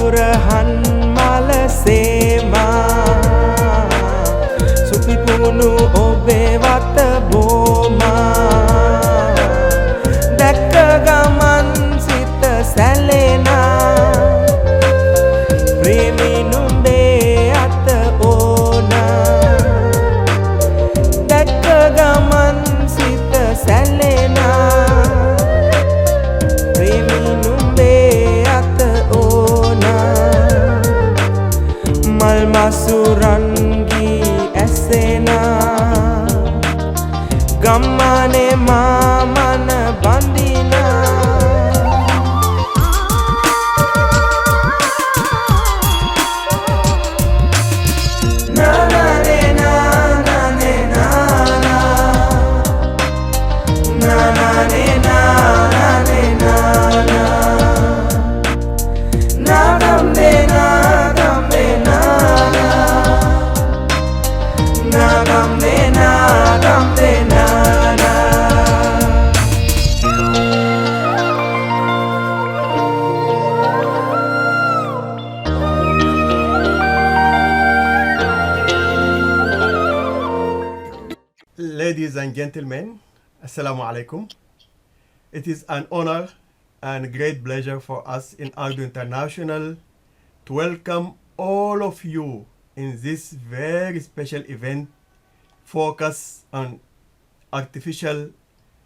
කුරහන් මලසේමා සුපිපුුණු ඔබේ වත බෝමා දැක්ක ගමන් සිත සැලෙනා ප්‍රේමිනුම්බේ අත ඕනා දැක්ක ගමන් සිත සැලෙනා මල්මසුරන්ගී ඇසෙනා ගම්මානේ මාමන බඳිනා නානේ නානේ නානා නානේ නානේ නානා නාගම් දෙනා Ladies and gentlemen, Assalamu alaikum. It is an honor and great pleasure for us in ARTDO International to welcome all of you in this very special event focused on artificial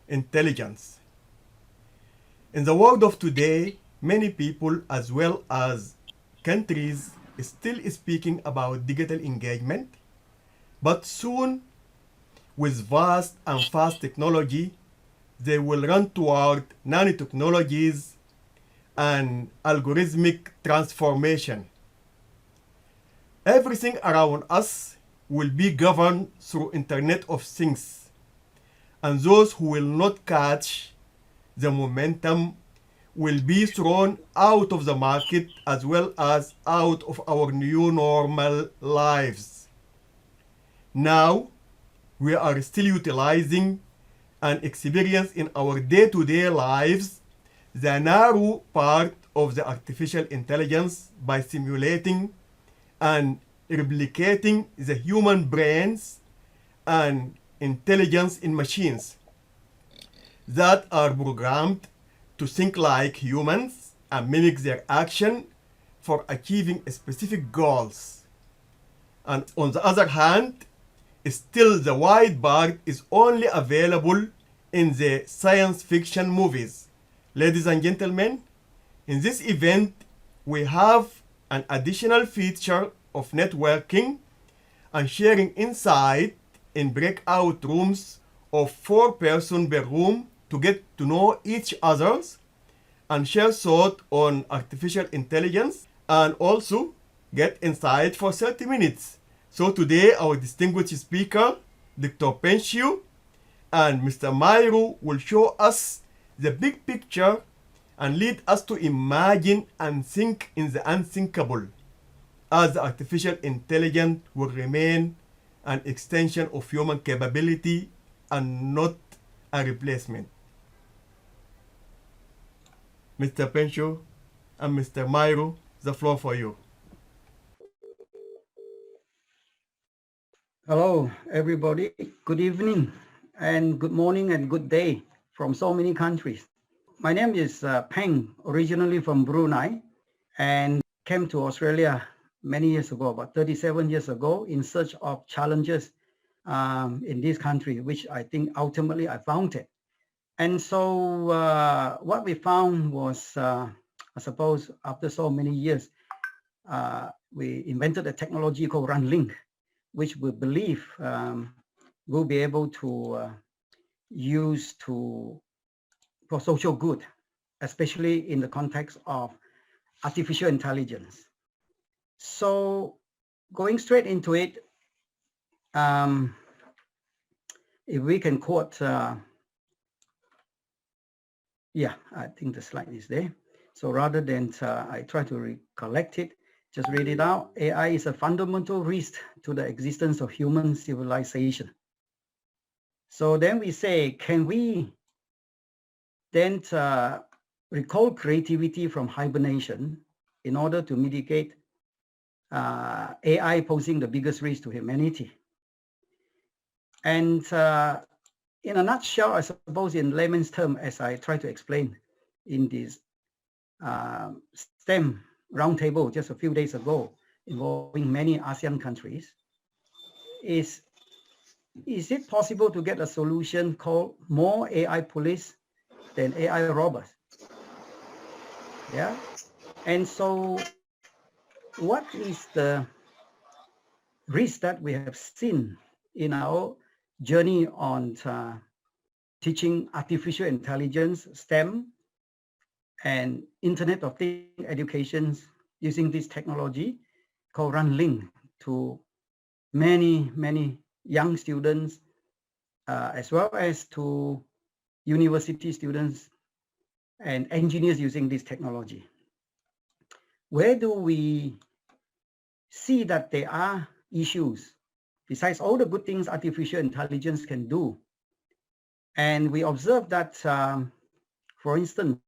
intelligence. In the world of today, many people as well as countries still speaking about digital engagement, but soon with vast and fast technology, they will run toward nanotechnologies and algorithmic transformation. Everything around us will be governed through Internet of Things, and those who will not catch the momentum will be thrown out of the market as well as out of our new normal lives. Now, we are still utilizing and experience in our day-to-day lives the narrow part of the artificial intelligence by simulating and replicating the human brains and intelligence in machines that are programmed to think like humans and mimic their action for achieving specific goals. And on the other hand, still the wide part is only available in the science fiction movies. Ladies and gentlemen, in this event, we have an additional feature of networking and sharing insight in breakout rooms of 4 persons per room to get to know each other and share thought on artificial intelligence and also get insight for 30 minutes. So today our distinguished speaker, Dr. Peng Choo and Mr. Miro will show us the big picture and lead us to imagine and think in the unthinkable, as the artificial intelligence will remain an extension of human capability and not a replacement. Mr. Peng Choo and Mr. Miro, the floor for you. Hello, everybody. Good evening and good morning and good day from so many countries. My name is Peng, originally from Brunei, and came to Australia many years ago, about 37 years ago, in search of challenges in this country, which I think ultimately I found it. And so what we found was, I suppose, after so many years, we invented a technology called runlinc, which we believe will be able to use for social good, especially in the context of artificial intelligence. So going straight into it, if we can quote, yeah, I think the slide is there. So rather than I try to recollect it, just read it out. AI is a fundamental risk to the existence of human civilization. So then we say, can we then recall creativity from hibernation in order to mitigate AI posing the biggest risk to humanity. And in a nutshell, I suppose in layman's term, as I try to explain in this STEM roundtable just a few days ago, involving many ASEAN countries, is it possible to get a solution called more AI police than AI robbers? Yeah. And so what is the risk that we have seen in our journey on teaching artificial intelligence, STEM, and Internet of Things educations using this technology called runlinc to many, many young students, as well as to university students and engineers using this technology. Where do we see that there are issues besides all the good things artificial intelligence can do? And we observe that, for instance,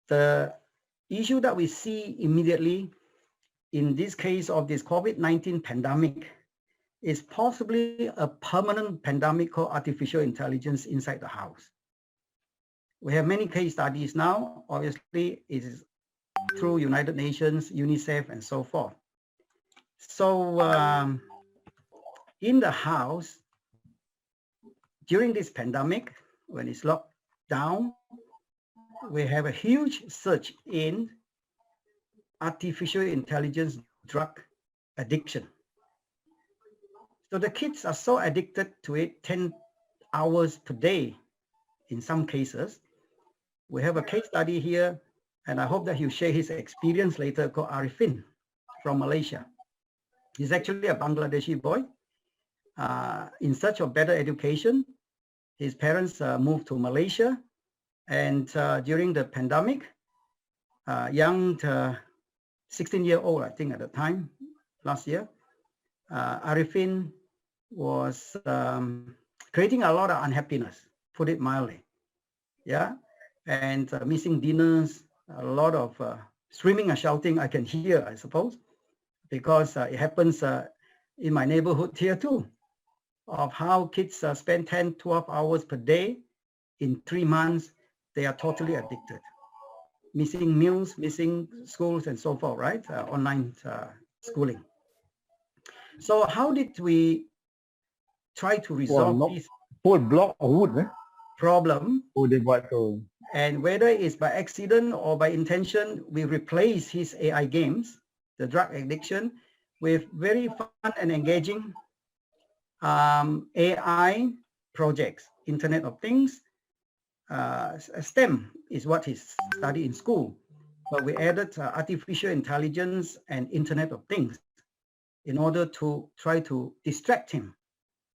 the issue that we see immediately in this case of this COVID-19 pandemic is possibly a permanent pandemic called artificial intelligence inside the house. We have many case studies now. Obviously, it is through United Nations, UNICEF, and so forth. So in the house, during this pandemic, when it's locked down, we have a huge surge in artificial intelligence drug addiction. So the kids are so addicted to it 10 hours per day in some cases. We have a case study here, and I hope that he'll share his experience later, called Arifin from Malaysia. He's actually a Bangladeshi boy in search of better education. His parents moved to Malaysia, and during the pandemic, young 16-year-old, I think at the time, last year, Arifin was creating a lot of unhappiness, put it mildly. Yeah, and missing dinners, a lot of screaming and shouting I can hear, I suppose, because it happens in my neighborhood here too, of how kids spend 10, 12 hours per day. In 3 months, they are totally addicted. Missing meals, missing schools, and so forth, right? Online schooling. So how did we try to resolve this whole block of wood, problem? Oh, they bought so. And whether it's by accident or by intention, we replace his AI games, the drug addiction, with very fun and engaging AI projects, Internet of Things. STEM is what he studied in school, but we added artificial intelligence and Internet of Things in order to try to distract him,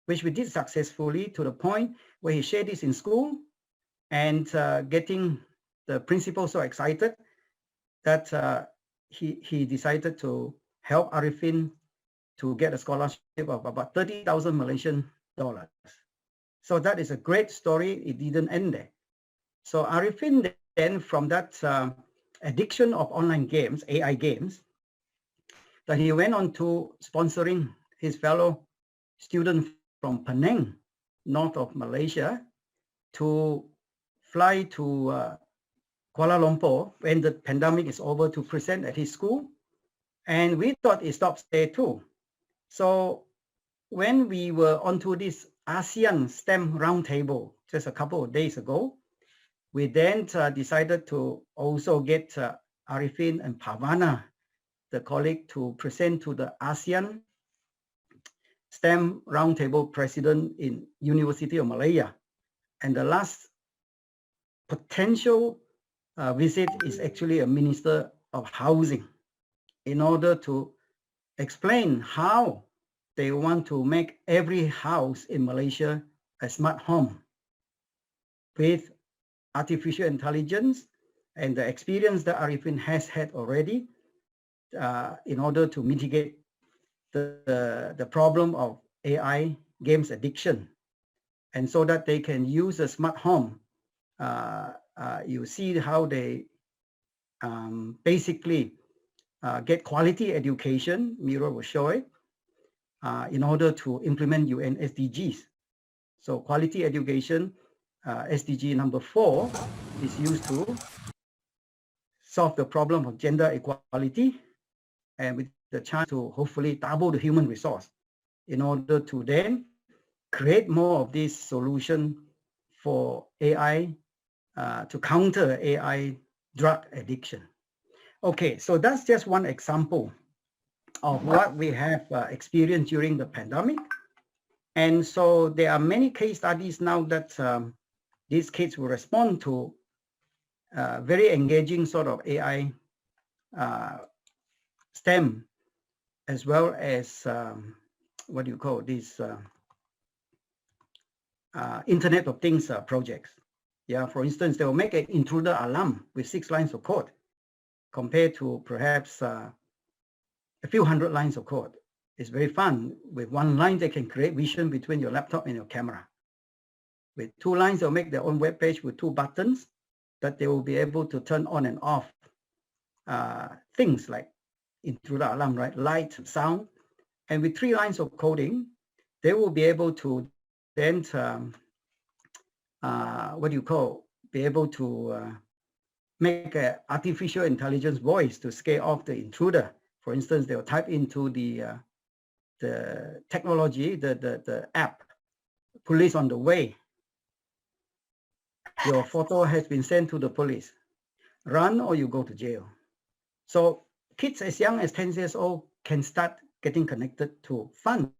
which we did successfully to the point where he shared this in school and getting the principal so excited that he decided to help Arifin to get a scholarship of about 30,000 Malaysian dollars. So that is a great story. It didn't end there. So Arifin then, from that addiction of online games, AI games, that he went on to sponsoring his fellow student from Penang, north of Malaysia, to fly to Kuala Lumpur when the pandemic is over to present at his school. And we thought it stops there too. So when we were onto this ASEAN STEM roundtable just a couple of days ago, we then decided to also get Arifin and Pavana, the colleague, to present to the ASEAN STEM Roundtable President in University of Malaya. And the last potential visit is actually a Minister of Housing, in order to explain how they want to make every house in Malaysia a smart home with artificial intelligence and the experience that Arifin has had already in order to mitigate the problem of AI games addiction. And so that they can use a smart home. You see how they basically get quality education. Miro will show it in order to implement UN SDGs. So quality education, SDG number 4 is used to solve the problem of gender equality and with the chance to hopefully double the human resource in order to then create more of this solution for AI to counter AI drug addiction. Okay, so that's just one example of what we have experienced during the pandemic. And so there are many case studies now that these kids will respond to very engaging sort of AI STEM, as well as what do you call these Internet of Things projects. Yeah, for instance, they will make an intruder alarm with 6 lines of code compared to perhaps a few hundred lines of code. It's very fun. With 1 line, they can create vision between your laptop and your camera. With 2 lines, they'll make their own web page with 2 buttons that they will be able to turn on and off things like intruder alarm, right? Light, sound. And with 3 lines of coding, they will be able to then, be able to make an artificial intelligence voice to scare off the intruder. For instance, they'll type into the technology, the app, police on the way. Your photo has been sent to the police. Run or you go to jail. So kids as young as 10 years old can start getting connected to fun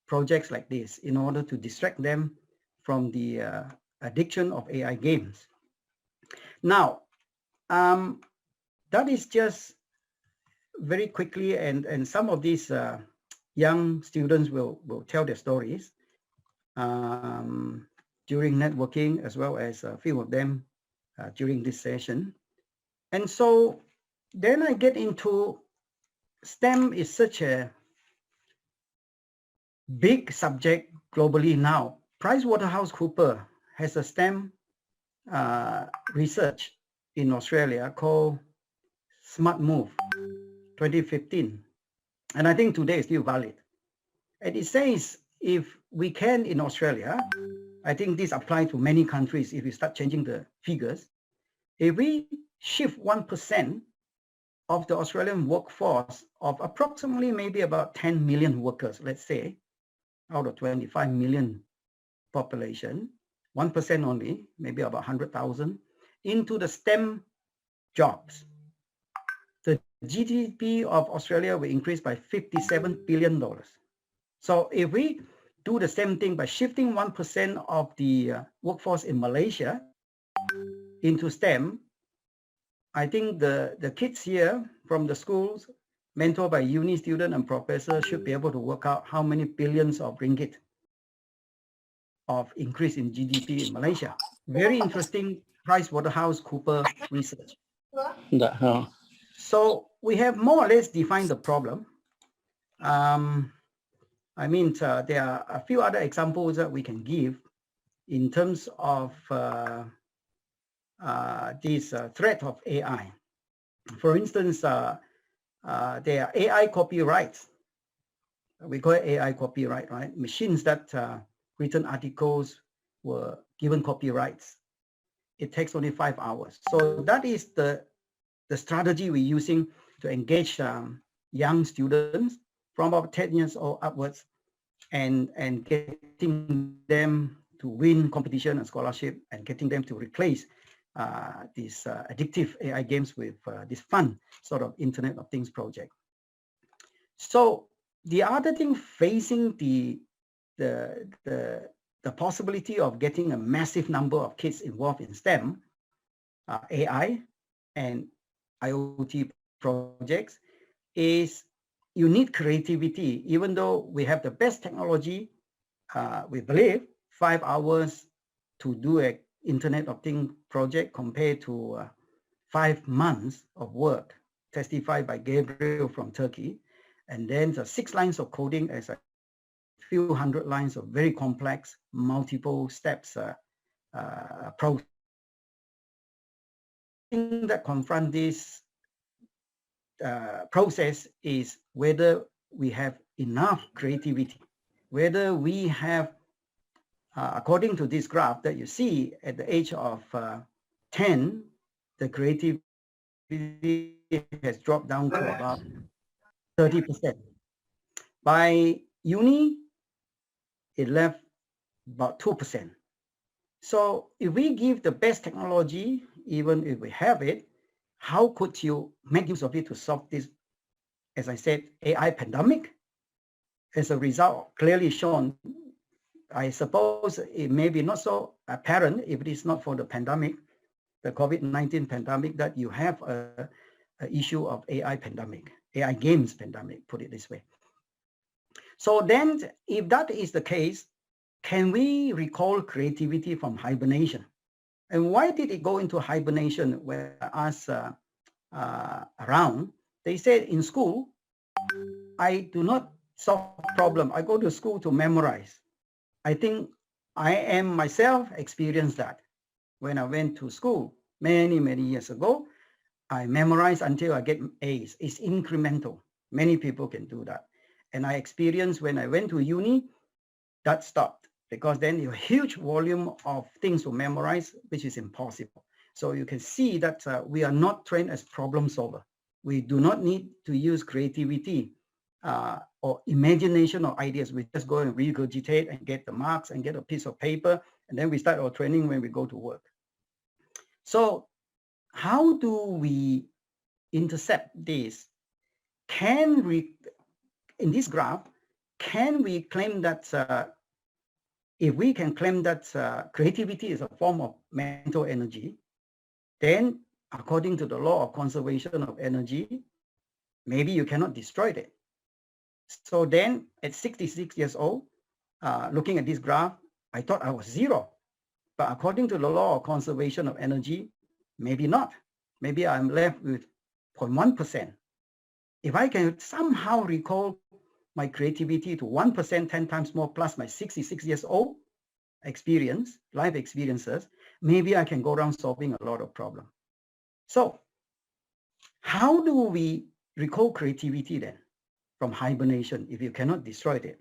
projects like this in order to distract them from the addiction of AI games. Now, that is just very quickly, and some of these young students will tell their stories during networking, as well as a few of them during this session. And so then I get into STEM is such a big subject globally now. PricewaterhouseCoopers has a STEM research in Australia called Smart Move 2015. And I think today is still valid. And it says if we can in Australia, I think this applies to many countries if we start changing the figures, if we shift 1% of the Australian workforce of approximately maybe about 10 million workers, let's say, out of 25 million population, 1% only, maybe about 100,000, into the STEM jobs, the GDP of Australia will increase by $57 billion. So if we do the same thing by shifting 1% of the workforce in Malaysia into STEM, I think the kids here from the schools, mentored by uni student and professor, should be able to work out how many billions of ringgit of increase in GDP in Malaysia. Very interesting PricewaterhouseCoopers research. So we have more or less defined the problem. I mean, there are a few other examples that we can give in terms of this threat of AI. For instance, there are AI copyrights. We call it AI copyright, right? Machines that written articles were given copyrights. It takes only 5 hours. So that is the strategy we're using to engage young students from about 10 years old upwards and getting them to win competition and scholarship and getting them to replace these addictive AI games with this fun sort of Internet of Things project. So the other thing facing the possibility of getting a massive number of kids involved in STEM, AI and IoT projects, is you need creativity. Even though we have the best technology, we believe 5 hours to do an Internet of Things project compared to 5 months of work, testified by Gabriel from Turkey, and then the 6 lines of coding as a few hundred lines of very complex, multiple steps process. thing that confront this process is whether we have enough creativity, whether we have, according to this graph that you see, at the age of 10, the creativity has dropped down to about 30%. By uni, it left about 2%. So if we give the best technology, even if we have it, how could you make use of it to solve this, as I said, AI pandemic? As a result, clearly shown, I suppose it may be not so apparent if it is not for the pandemic, the COVID-19 pandemic, that you have a issue of AI pandemic, AI games pandemic, put it this way. So then, if that is the case, can we recall creativity from hibernation? And why did it go into hibernation? When I asked around, they said in school, I do not solve problem. I go to school to memorize. I think I am myself experienced that. When I went to school many, many years ago, I memorized until I get A's. It's incremental. Many people can do that. And I experienced when I went to uni, that stopped, because then you have a huge volume of things to memorize, which is impossible. So you can see that we are not trained as problem solver. We do not need to use creativity or imagination or ideas. We just go and regurgitate and get the marks and get a piece of paper, and then we start our training when we go to work. So how do we intercept this? Can we, in this graph, can we claim that if we can claim that creativity is a form of mental energy, then according to the law of conservation of energy, maybe you cannot destroy it. So then at 66 years old, looking at this graph, I thought I was zero. But according to the law of conservation of energy, maybe not. Maybe I'm left with 0.1%. If I can somehow recall my creativity to 1%, 10 times more, plus my 66 years old experience, life experiences, maybe I can go around solving a lot of problems. So how do we recall creativity then from hibernation if you cannot destroy it?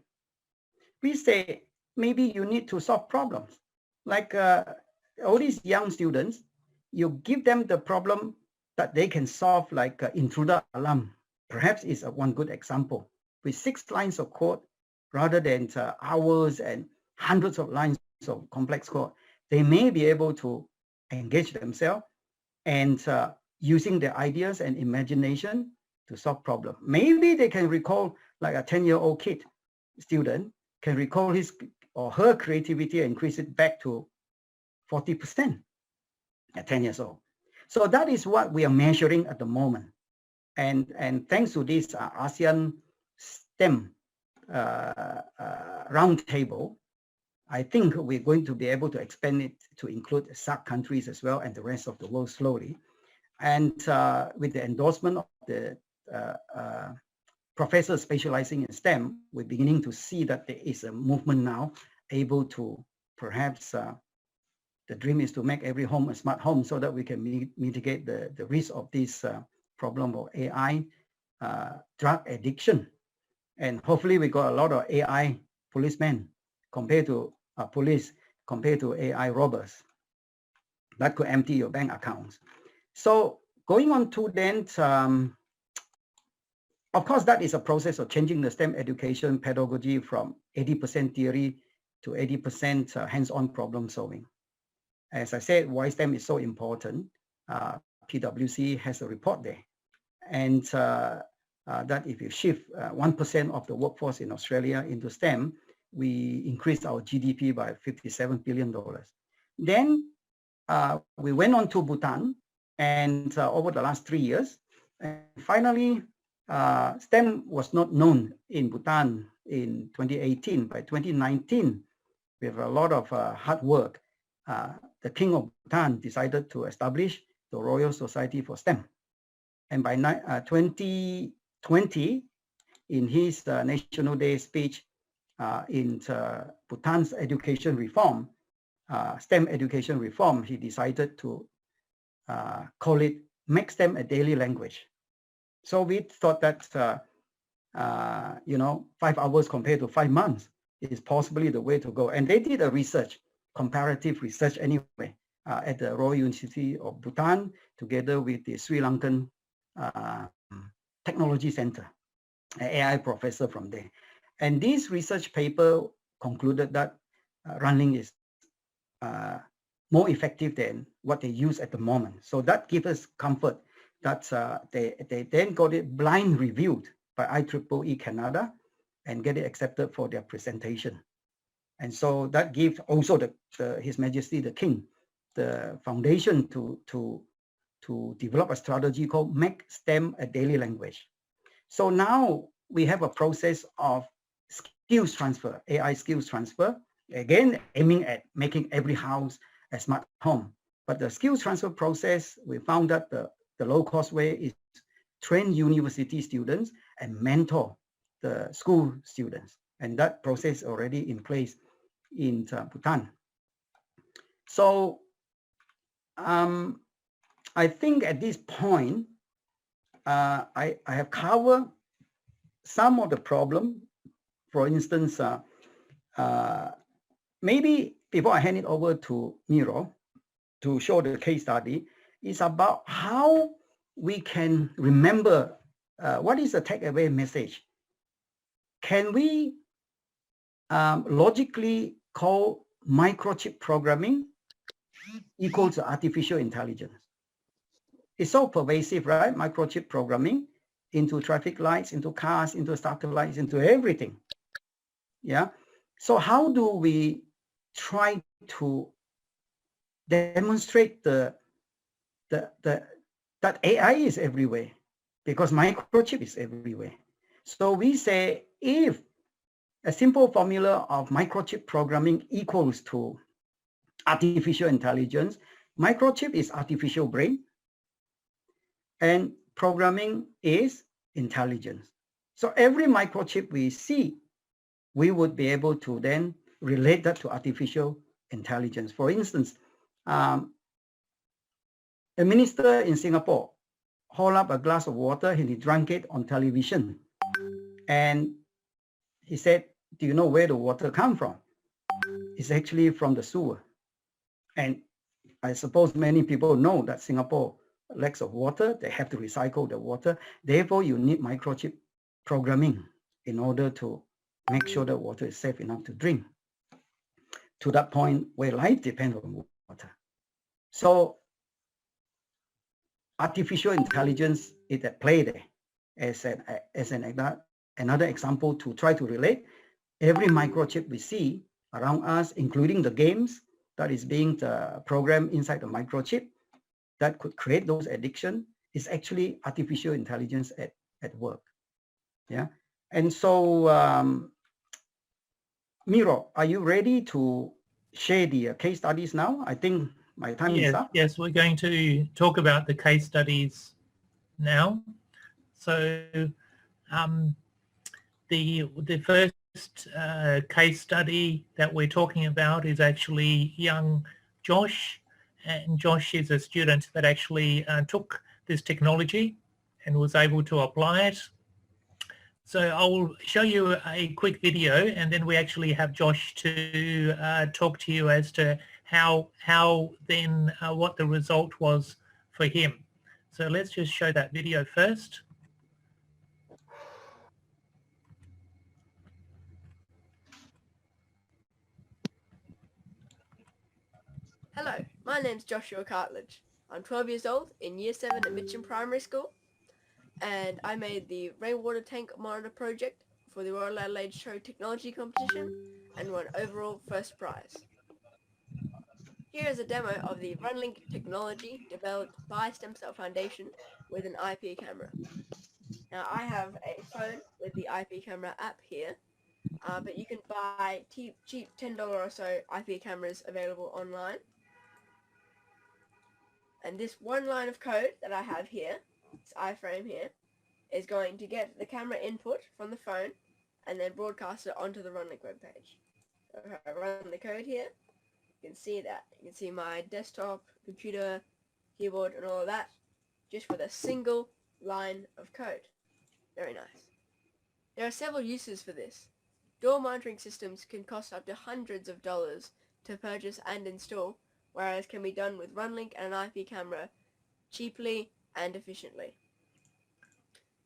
We say maybe you need to solve problems. Like all these young students, you give them the problem that they can solve, like intruder alarm. Perhaps is one good example. With 6 lines of code, rather than hours and hundreds of lines of complex code, they may be able to engage themselves and using their ideas and imagination to solve problems. Maybe they can recall, like a 10-year-old kid student can recall his or her creativity and increase it back to 40% at 10 years old. So that is what we are measuring at the moment. And thanks to this ASEAN STEM roundtable, I think we're going to be able to expand it to include SAARC countries as well and the rest of the world slowly. And with the endorsement of the professors specializing in STEM, we're beginning to see that there is a movement now able to perhaps, the dream is to make every home a smart home so that we can mitigate the risk of this problem of AI drug addiction. And hopefully we got a lot of AI policemen compared to police, compared to AI robbers that could empty your bank accounts. So going on to then, of course, that is a process of changing the STEM education pedagogy from 80% theory to 80% hands-on problem solving. As I said, why STEM is so important. PwC has a report there. And that if you shift 1% of the workforce in Australia into STEM, we increased our GDP by $57 billion. Then we went on to Bhutan, and over the last 3 years, and finally, STEM was not known in Bhutan in 2018. By 2019, with a lot of hard work, the King of Bhutan decided to establish the Royal Society for STEM. And by 2020, in his National Day speech in Bhutan's education reform, STEM education reform, he decided to call it, makes them a daily language. So we thought that, 5 hours compared to 5 months is possibly the way to go. And they did a research, comparative research anyway, at the Royal University of Bhutan, together with the Sri Lankan Technology Center, an AI professor from there. And this research paper concluded that runlinc is more effective than what they use at the moment. So that gives us comfort that they then got it blind reviewed by IEEE Canada and get it accepted for their presentation. And so that gives also His Majesty the King the foundation to develop a strategy called Make STEM a Daily Language. So now we have a process of skills transfer, AI skills transfer, again aiming at making every house a smart home. But the skills transfer process, we found that the low-cost way is train university students and mentor the school students. And that process already in place in Bhutan. So I think at this point, I have covered some of the problem. For instance, maybe before I hand it over to Miro to show the case study, is about how we can remember what is the takeaway message. Can we logically call microchip programming equal to artificial intelligence? It's so pervasive, right? Microchip programming into traffic lights, into cars, into satellites, into everything. Yeah. So how do we try to demonstrate that AI is everywhere, because microchip is everywhere? So we say if a simple formula of microchip programming equals to artificial intelligence, microchip is artificial brain, and programming is intelligence. So every microchip we see, we would be able to then relate that to artificial intelligence. For instance, a minister in Singapore hold up a glass of water and he drank it on television. And he said, do you know where the water come from? It's actually from the sewer. And I suppose many people know that Singapore lacks of water. They have to recycle the water. Therefore, you need microchip programming in order to make sure that water is safe enough to drink, to that point where life depends on water. So artificial intelligence is at play there as another example to try to relate. Every microchip we see around us, including the games that is being programmed inside the microchip that could create those addictions, is actually artificial intelligence at work. Yeah. And so, Miro, are you ready to share the case studies now? I think my time is up. Yes, we're going to talk about the case studies now. So the first case study that we're talking about is actually young Josh. And Josh is a student that actually took this technology and was able to apply it. So I'll show you a quick video, and then we actually have Josh to talk to you as to how then what the result was for him. So let's just show that video first. Hello, my name's Joshua Cartledge. I'm 12 years old in Year 7 at Mitcham Primary School, and I made the rainwater tank monitor project for the Royal Adelaide Show Technology Competition and won overall first prize. Here is a demo of the runlinc technology developed by STEMSEL Foundation with an IP camera. Now I have a phone with the IP camera app here, but you can buy cheap $10 or so IP cameras available online. And this one line of code that I have here, this iframe here, is going to get the camera input from the phone and then broadcast it onto the runlinc webpage. So if I run the code here, you can see that. You can see my desktop, computer, keyboard and all of that, just with a single line of code. Very nice. There are several uses for this. Door monitoring systems can cost up to hundreds of dollars to purchase and install, whereas can be done with runlinc and an IP camera cheaply and efficiently.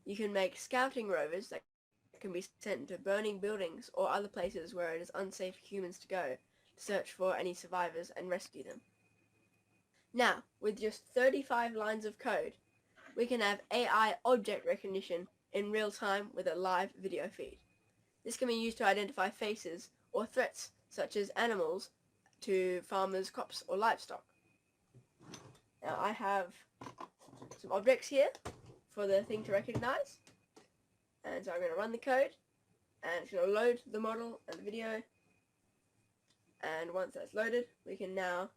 You can make scouting rovers that can be sent to burning buildings or other places where it is unsafe for humans to go to search for any survivors and rescue them. Now, with just 35 lines of code, we can have AI object recognition in real time with a live video feed. This can be used to identify faces or threats such as animals to farmers, crops or livestock. Now I have some objects here for the thing to recognize, and so I'm going to run the code and it's going to load the model and the video, and once that's loaded we can now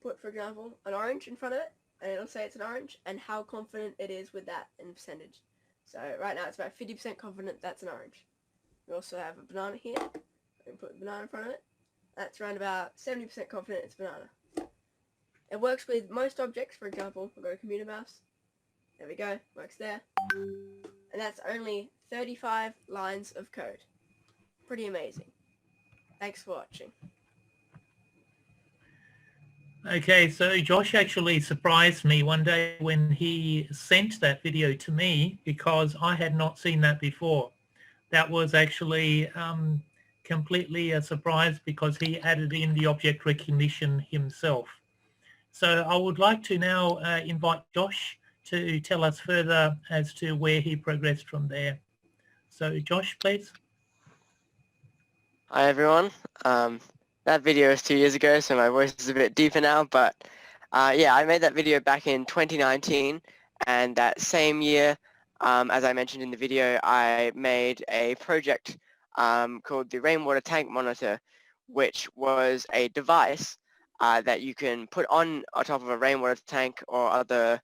put, for example, an orange in front of it and it'll say it's an orange and how confident it is with that in percentage. So right now it's about 50% confident that's an orange. We also have a banana here. I can put the banana in front of it. That's around about 70% confident it's banana. It works with most objects. For example, I've got a computer mouse. There we go, works there. And that's only 35 lines of code. Pretty amazing. Thanks for watching. Okay, so Josh actually surprised me one day when he sent that video to me because I had not seen that before. That was actually completely a surprise because he added in the object recognition himself. So I would like to now invite Josh to tell us further as to where he progressed from there. So Josh, please. Hi everyone. That video was 2 years ago, so my voice is a bit deeper now, but yeah, I made that video back in 2019, and that same year, as I mentioned in the video, I made a project called the Rainwater Tank Monitor, which was a device that you can put on top of a rainwater tank or other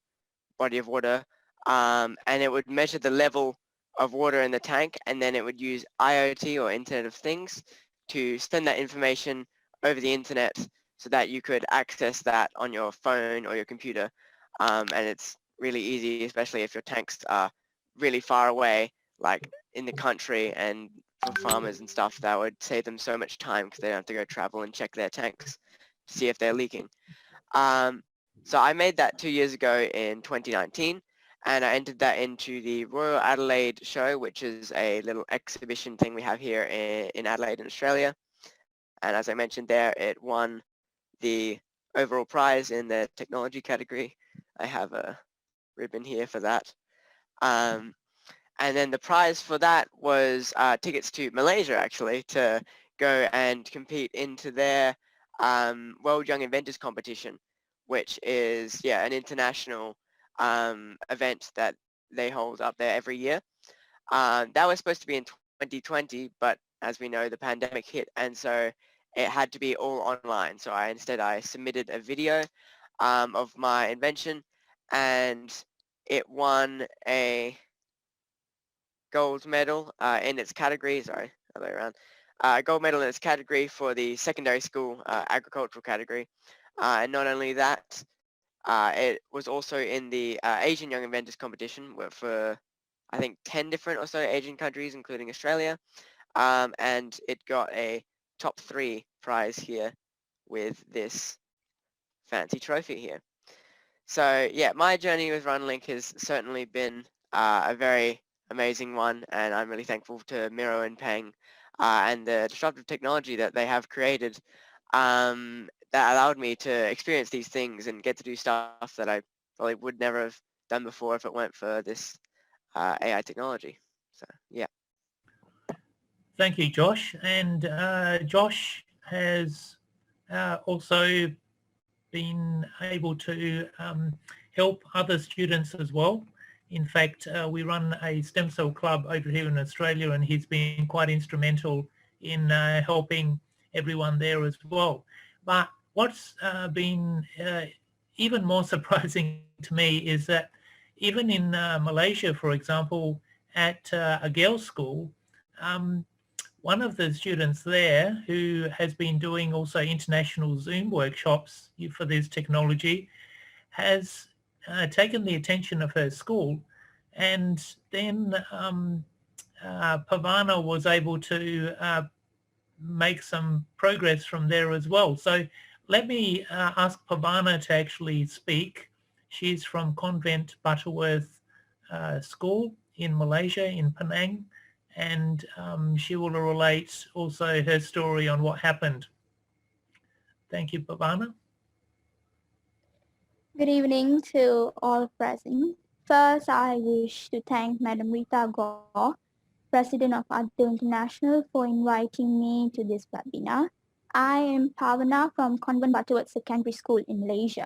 body of water, and it would measure the level of water in the tank, and then it would use IoT or Internet of Things to send that information over the internet so that you could access that on your phone or your computer. And it's really easy, especially if your tanks are really far away, like in the country, and for farmers and stuff, that would save them so much time because they don't have to go travel and check their tanks to see if they're leaking. So I made that 2 years ago in 2019, and I entered that into the Royal Adelaide Show, which is a little exhibition thing we have here in Adelaide in Australia. And as I mentioned there, it won the overall prize in the technology category. I have a ribbon here for that. And then the prize for that was tickets to Malaysia, actually, to go and compete into their World Young Inventors competition, which is, yeah, an international event that they hold up there every year. That was supposed to be in 2020, but as we know, the pandemic hit, and so it had to be all online. So instead I submitted a video of my invention, and it won a gold medal in its category, sorry, other way around, gold medal in its category for the secondary school agricultural category. And not only that, it was also in the Asian Young Inventors competition for, I think, 10 different or so Asian countries, including Australia. And it got a top 3 prize here with this fancy trophy here. So yeah, my journey with runlinc has certainly been a very amazing one, and I'm really thankful to Miro and Peng and the disruptive technology that they have created that allowed me to experience these things and get to do stuff that I probably would never have done before if it weren't for this AI technology. So yeah. Thank you, Josh. And Josh has also been able to help other students as well. In fact, we run a STEMSEL club over here in Australia, and he's been quite instrumental in helping everyone there as well. But what's been even more surprising to me is that even in Malaysia, for example, at a girls' school, one of the students there who has been doing also international Zoom workshops for this technology has taken the attention of her school, and then Pavana was able to make some progress from there as well. So let me ask Pavana to actually speak. She's from Convent Butterworth School in Malaysia, in Penang, and she will relate also her story on what happened. Thank you, Pavana. Good evening to all present. First, I wish to thank Madam Rita Gore, President of ARTDO International, for inviting me to this webinar. I am Pavana from Convent Butterworth Secondary School in Malaysia.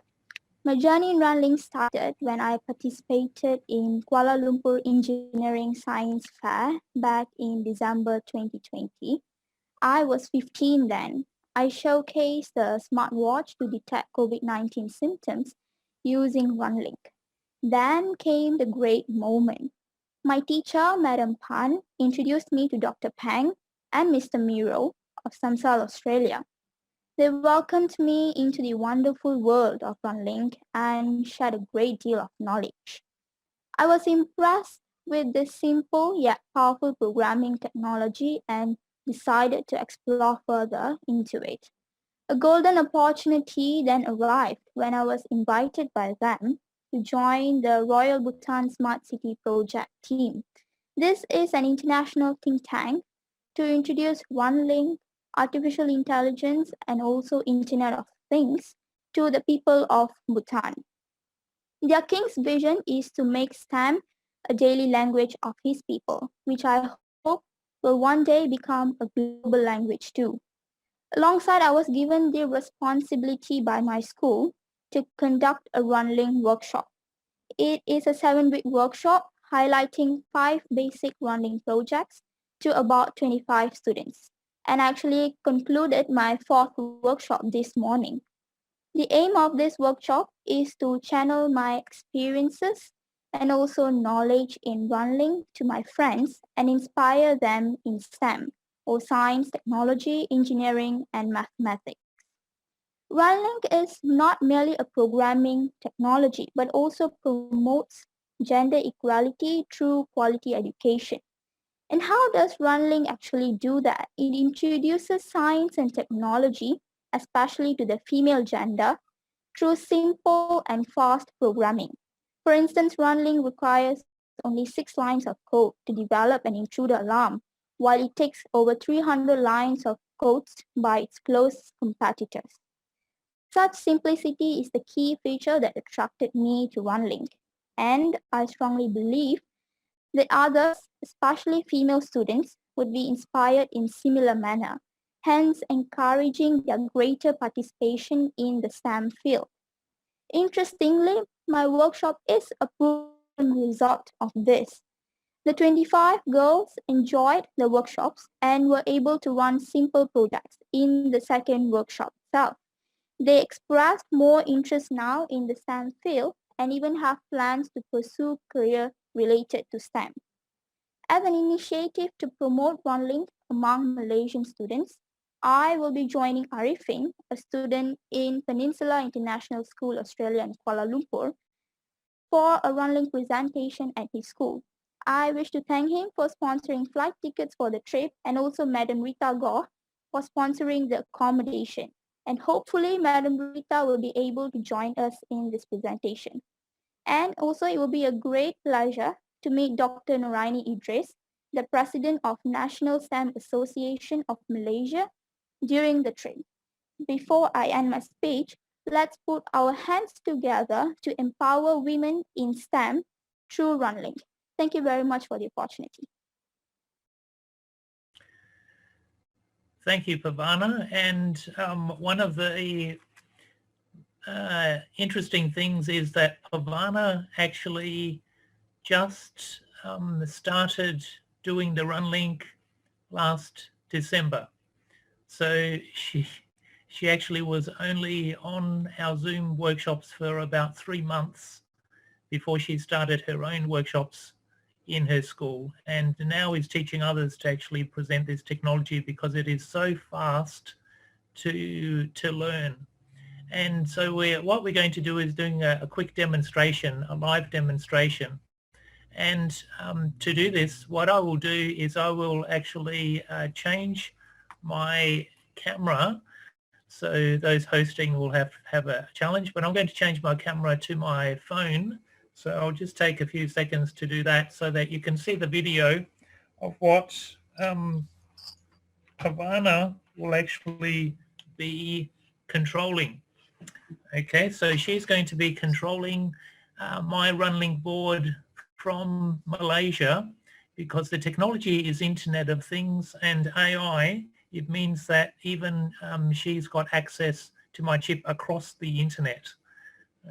My journey in runlinc started when I participated in Kuala Lumpur Engineering Science Fair back in December 2020. I was 15 then. I showcased the smartwatch to detect COVID-19 symptoms using runlinc. Then came the great moment. My teacher, Madam Pan, introduced me to Dr. Peng and Mr. Miro of STEMSEL, Australia. They welcomed me into the wonderful world of runlinc and shared a great deal of knowledge. I was impressed with this simple yet powerful programming technology and decided to explore further into it. A golden opportunity then arrived when I was invited by them to join the Royal Bhutan Smart City Project team. This is an international think tank to introduce runlinc, artificial intelligence, and also Internet of Things to the people of Bhutan. Their king's vision is to make STEM a daily language of his people, which I hope will one day become a global language too. Alongside, I was given the responsibility by my school to conduct a runlinc workshop. It is a 7-week workshop highlighting 5 basic runlinc projects to about 25 students, and actually concluded my 4th workshop this morning. The aim of this workshop is to channel my experiences and also knowledge in runlinc to my friends and inspire them in STEM, or science, technology, engineering, and mathematics. runlinc is not merely a programming technology, but also promotes gender equality through quality education. And how does runlinc actually do that? It introduces science and technology, especially to the female gender, through simple and fast programming. For instance, runlinc requires only 6 lines of code to develop an intruder alarm, while it takes over 300 lines of code by its close competitors. Such simplicity is the key feature that attracted me to runlinc, and I strongly believe that others, especially female students, would be inspired in similar manner, hence encouraging their greater participation in the STEM field. Interestingly, my workshop is a proven result of this. The 25 girls enjoyed the workshops and were able to run simple projects in the second workshop itself. They expressed more interest now in the STEM field and even have plans to pursue career related to STEM. As an initiative to promote runlinc among Malaysian students, I will be joining Arifin, a student in Peninsula International School, Australia in Kuala Lumpur, for a runlinc presentation at his school. I wish to thank him for sponsoring flight tickets for the trip, and also Madam Rita Gore for sponsoring the accommodation. And hopefully Madam Rita will be able to join us in this presentation. And also it will be a great pleasure to meet Dr. Noraini Idris, the President of National STEM Association of Malaysia, during the trip. Before I end my speech, let's put our hands together to empower women in STEM through runlinc. Thank you very much for the opportunity. Thank you, Pavana. And one of the interesting things is that Pavana actually just started doing the runlinc last December. So she actually was only on our Zoom workshops for about 3 months before she started her own workshops in her school, and now is teaching others to actually present this technology because it is so fast to learn. And so what we're going to do is doing a quick demonstration, a live demonstration. And to do this, what I will do is I will actually change my camera. So those hosting will have a challenge, but I'm going to change my camera to my phone. So I'll just take a few seconds to do that so that you can see the video of what Havana will actually be controlling. Okay, so she's going to be controlling my runlinc board from Malaysia, because the technology is Internet of Things and AI. It means that even she's got access to my chip across the internet.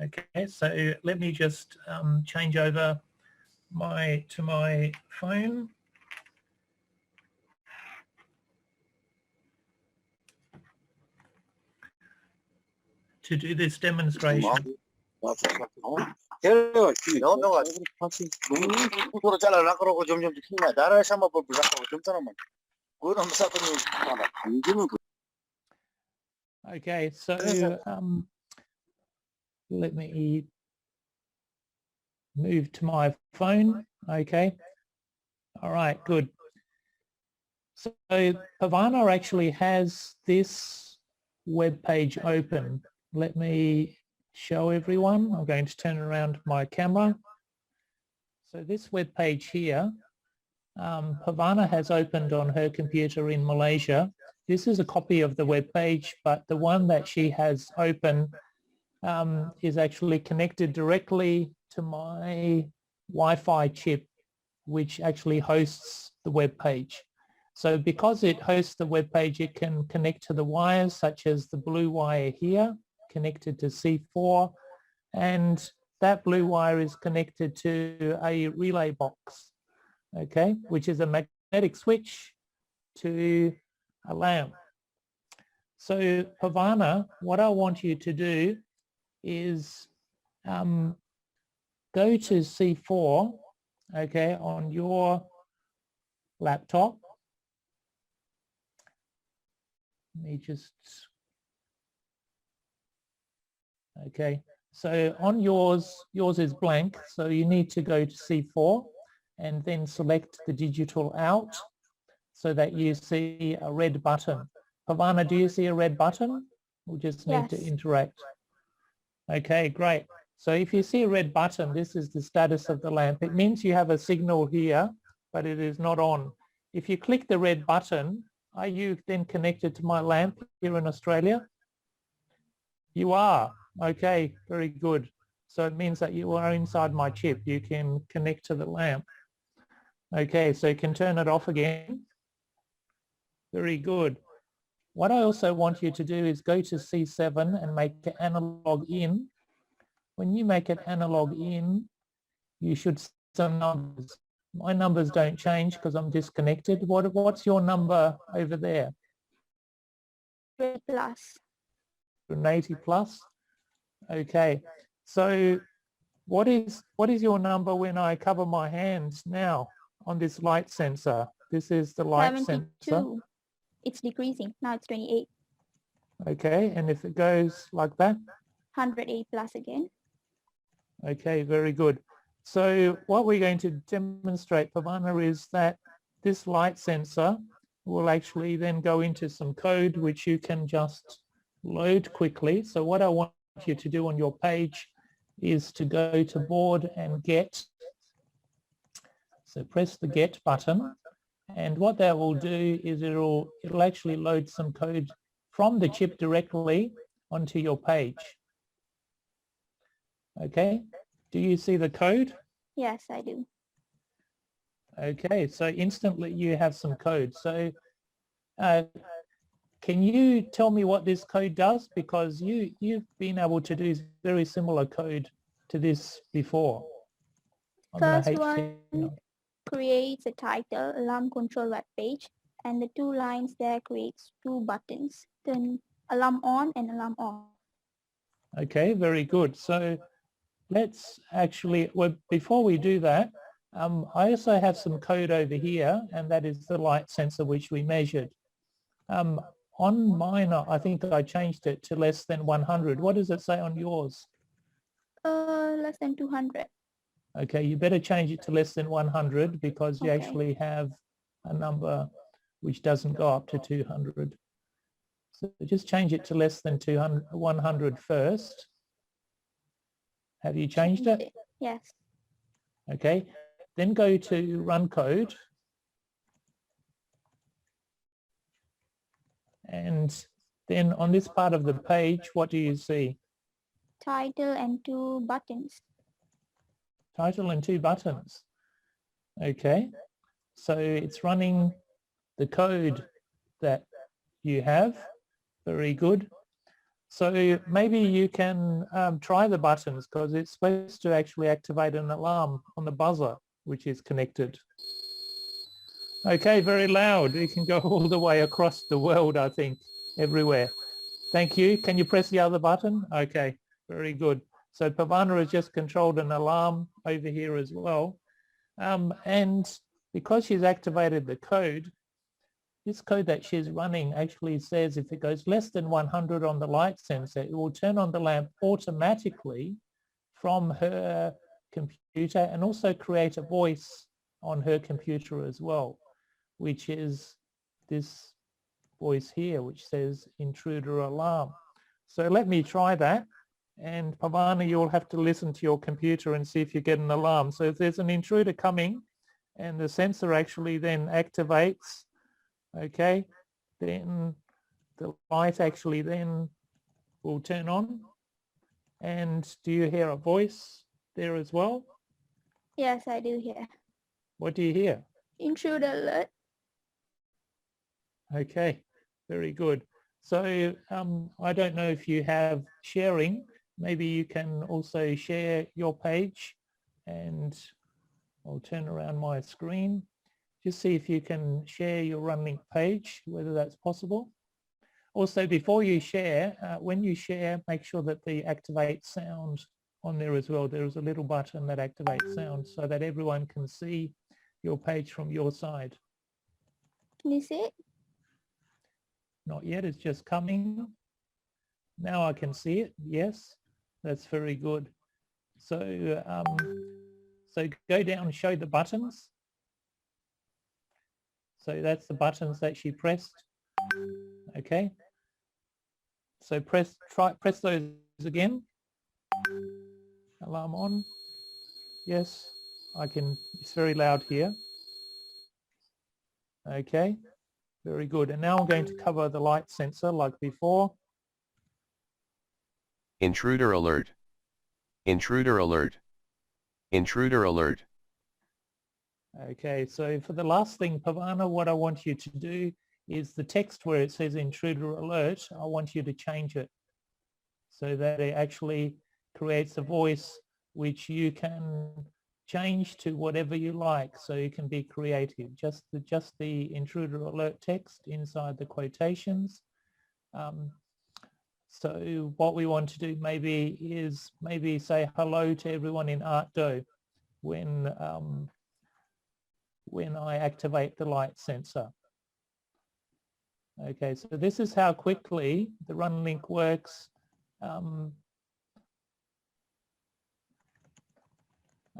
Okay, so let me just change over to my phone. To do this demonstration. Okay, so let me move to my phone. Okay, all right, good. So Havana actually has this web page open. Let me show everyone. I'm going to turn around my camera. So this web page here, Havana has opened on her computer in Malaysia. This is a copy of the web page, but the one that she has open is actually connected directly to my Wi-Fi chip, which actually hosts the web page. So because it hosts the web page, it can connect to the wires, such as the blue wire here, connected to C4, and that blue wire is connected to a relay box, okay, which is a magnetic switch to a lamp. So Havana, what I want you to do is go to C4, okay, on your laptop. Let me just, okay, so on yours is blank, so you need to go to C4 and then select the digital out so that you see a red button. Havana, do you see a red button? We'll just need to interact. Okay, great. So if you see a red button, this is the status of the lamp. It means you have a signal here, but it is not on. If you click the red button, are you then connected to my lamp here in Australia? You are. Okay, very good. So it means that you are inside my chip. You can connect to the lamp. Okay, so you can turn it off again. Very good. What I also want you to do is go to C7 and make an analog in. When you make an analog in, you should see some numbers. My numbers don't change because I'm disconnected. What's your number over there? 80 plus. 80 plus. Okay. So what is your number when I cover my hands now on this light sensor? This is the light 72. sensor. It's decreasing. Now it's 28. Okay. And if it goes like that? 108 plus again. Okay, very good. So what we're going to demonstrate, Havana, is that this light sensor will actually then go into some code which you can just load quickly. So what I want you to do on your page is to go to board and get. So press the get button, and what that will do is it'll actually load some code from the chip directly onto your page. Okay, do you see the code? Yes, I do. Okay, so instantly you have some code. So can you tell me what this code does? Because you've been able to do very similar code to this before. First one creates a title, alarm control web page, and the two lines there creates two buttons, then alarm on and alarm off. Okay, very good. So let's actually, well, before we do that, I also have some code over here, and that is the light sensor which we measured. On mine, I think I changed it to less than 100. What does it say on yours? Less than 200. Okay, you better change it to less than 100 because you Okay. actually have a number which doesn't go up to 200. So just change it to less than 100 first. Have you changed it? Yes. Okay, then go to run code. And then on this part of the page, what do you see? Title and 2 buttons. Title and 2 buttons. Okay, so it's running the code that you have. Very good. So maybe you can try the buttons because it's supposed to actually activate an alarm on the buzzer, which is connected. Okay, very loud. You can go all the way across the world, I think, everywhere. Thank you. Can you press the other button? Okay, very good. So Pavana has just controlled an alarm over here as well. And because she's activated the code, this code that she's running actually says if it goes less than 100 on the light sensor, it will turn on the lamp automatically from her computer and also create a voice on her computer as well, which is this voice here, which says intruder alarm. So let me try that. And Pavana, you'll have to listen to your computer and see if you get an alarm. So if there's an intruder coming and the sensor actually then activates, okay, then the light actually then will turn on. And do you hear a voice there as well? Yes, I do hear. What do you hear? Intruder alert. Okay, very good. So I don't know if you have sharing. Maybe you can also share your page, and I'll turn around my screen. Just see if you can share your runlinc page, whether that's possible. Also, before you share, when you share, make sure that the activate sound on there as well. There is a little button that activates sound so that everyone can see your page from your side. Can you see it? Not yet, it's just coming. Now I can see it, yes, that's very good. So, so go down and show the buttons. So that's the buttons that she pressed, okay. So press those again. Alarm on, yes, I can, it's very loud here. Okay, very good. And now I'm going to cover the light sensor like before. Intruder alert. Intruder alert. Intruder alert. Okay, so for the last thing, Pavana, what I want you to do is the text where it says intruder alert, I want you to change it so that it actually creates a voice which you can change to whatever you like, so you can be creative. Just the intruder alert text inside the quotations. So what we want to do maybe is say hello to everyone in ARTDO when I activate the light sensor. Okay, so this is how quickly the runlinc works.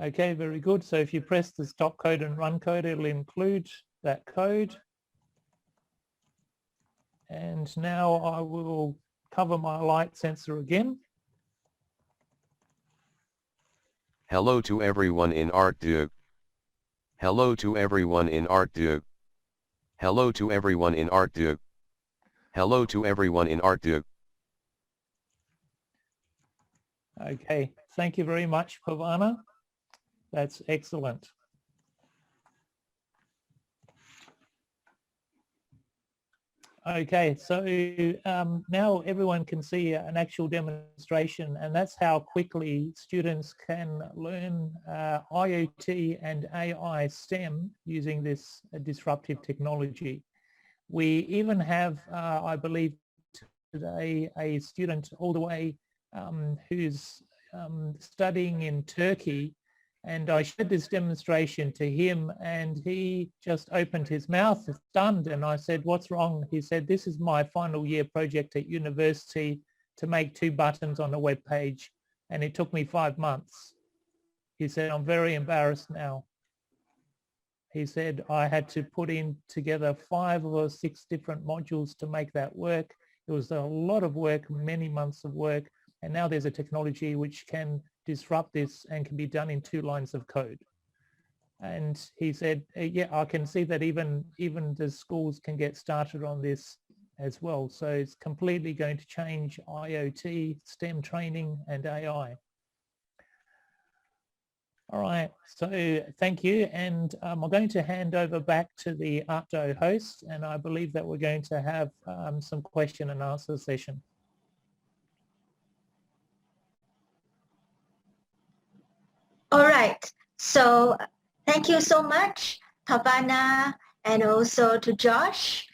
Okay, very good. So if you press the stop code and run code, it'll include that code. And now I will cover my light sensor again. Hello to everyone in ARTDO. Hello to everyone in ARTDO. Hello to everyone in ARTDO. Hello to everyone in ARTDO. Okay, thank you very much, Pavana. That's excellent. Okay, so now everyone can see an actual demonstration, and that's how quickly students can learn IoT and AI STEM using this disruptive technology. We even have, I believe today, a student all the way who's studying in Turkey, And I showed this demonstration to him and he just opened his mouth stunned, and I said, what's wrong? He said, this is my final year project at university to make 2 buttons on a web page, and it took me 5 months. He said, I'm very embarrassed now. He said, I had to put in together 5 or 6 different modules to make that work. It was a lot of work, many months of work. And now there's a technology which can disrupt this and can be done in 2 lines of code. And he said, yeah, I can see that even the schools can get started on this as well. So it's completely going to change IoT, STEM training and AI. All right, so thank you. And I'm going to hand over back to the ARTDO host, and I believe that we're going to have some question and answer session. All right, so thank you so much, Pavana, and also to Josh.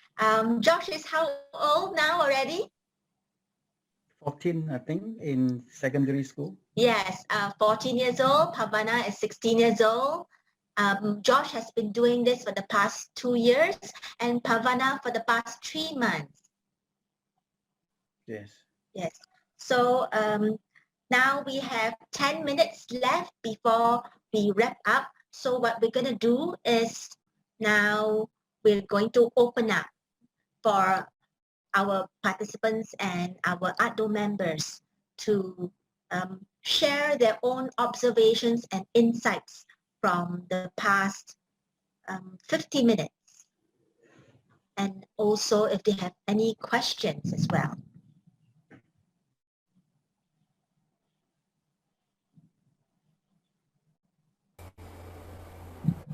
Josh is how old now already? 14, I think, in secondary school. Yes, 14 years old. Pavana is 16 years old. Josh has been doing this for the past 2 years, and Pavana for the past 3 months. Yes. Yes. So now we have 10 minutes left before we wrap up. So what we're going to do is now we're going to open up for our participants and our ARTDO members to share their own observations and insights from the past 50 minutes. And also if they have any questions as well.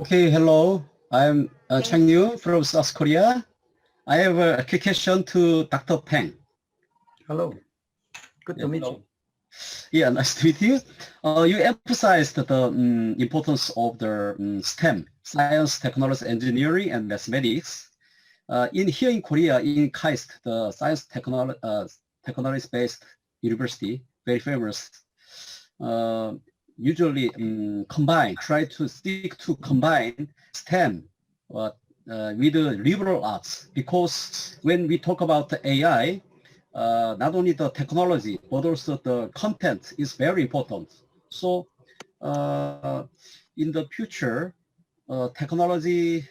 Okay, hello. I'm Chang Yu from South Korea. I have a quick question to Dr. Peng. Hello. Good to meet you. Yeah, nice to meet you. You emphasized the importance of the STEM, science, technology, engineering, and mathematics. Here in Korea, in KAIST, the science technology-based university, very famous, usually try to stick to combine STEM with the liberal arts, because when we talk about the AI, not only the technology, but also the content is very important. So in the future, technology,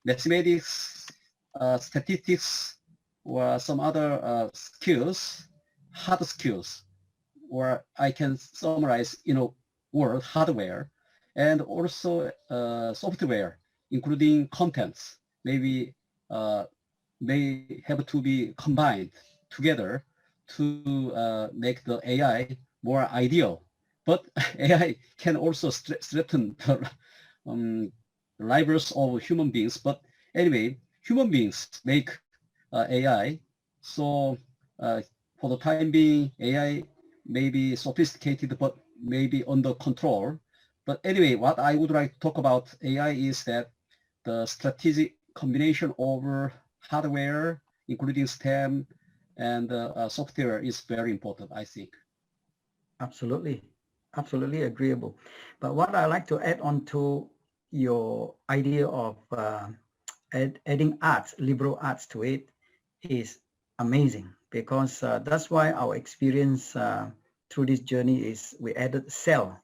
mathematics, statistics, or some other skills, hard skills, or I can summarize in a word, hardware, and also software, including contents, maybe may have to be combined together to make the AI more ideal. But AI can also threaten the lives of human beings. But anyway, human beings make AI. So for the time being, AI may be sophisticated, but maybe under control. But anyway, what I would like to talk about AI is that the strategic combination of hardware, including STEM and software, is very important, I think. Absolutely. Absolutely agreeable. But what I like to add on to your idea of adding arts, liberal arts to it is amazing, because that's why our experience through this journey is we added SEL,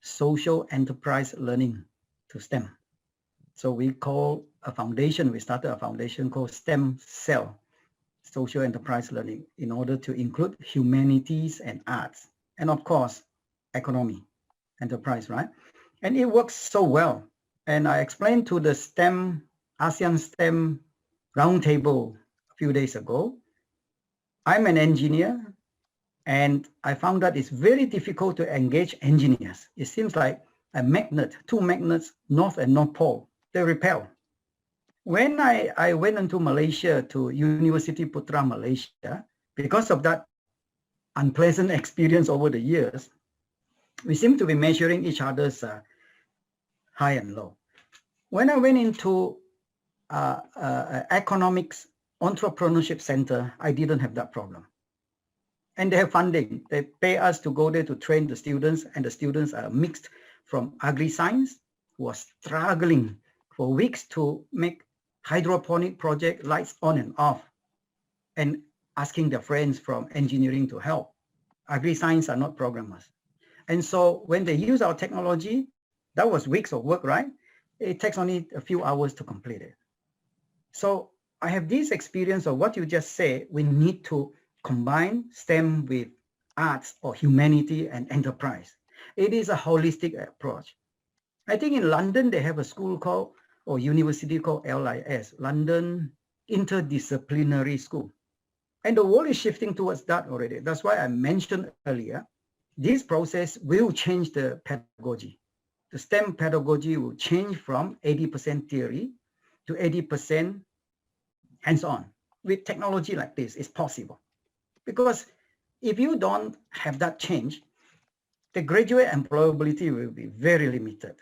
social enterprise learning, to STEM. So we call a foundation, we started a foundation called STEMSEL, social enterprise learning, in order to include humanities and arts, and of course, economy, enterprise, right? And it works so well. And I explained to the ASEAN STEM roundtable a few days ago. I'm an engineer, and I found that it's very difficult to engage engineers. It seems like a magnet, 2 magnets, North and North Pole, they repel. When I went into Malaysia, to University Putra Malaysia, because of that unpleasant experience over the years, we seem to be measuring each other's high and low. When I went into economics entrepreneurship center, I didn't have that problem. And they have funding. They pay us to go there to train the students, and the students are mixed from agri-science who was struggling for weeks to make hydroponic project lights on and off, and asking their friends from engineering to help. Agri-science are not programmers. And so when they use our technology, that was weeks of work, right? It takes only a few hours to complete it. So I have this experience of what you just said. We need to combine STEM with arts or humanity and enterprise. It is a holistic approach. I think in London, they have a school called, or university called LIS, London Interdisciplinary School. And the world is shifting towards that already. That's why I mentioned earlier, this process will change the pedagogy. The STEM pedagogy will change from 80% theory to 80% hands-on. With technology like this, it's possible. Because if you don't have that change, the graduate employability will be very limited.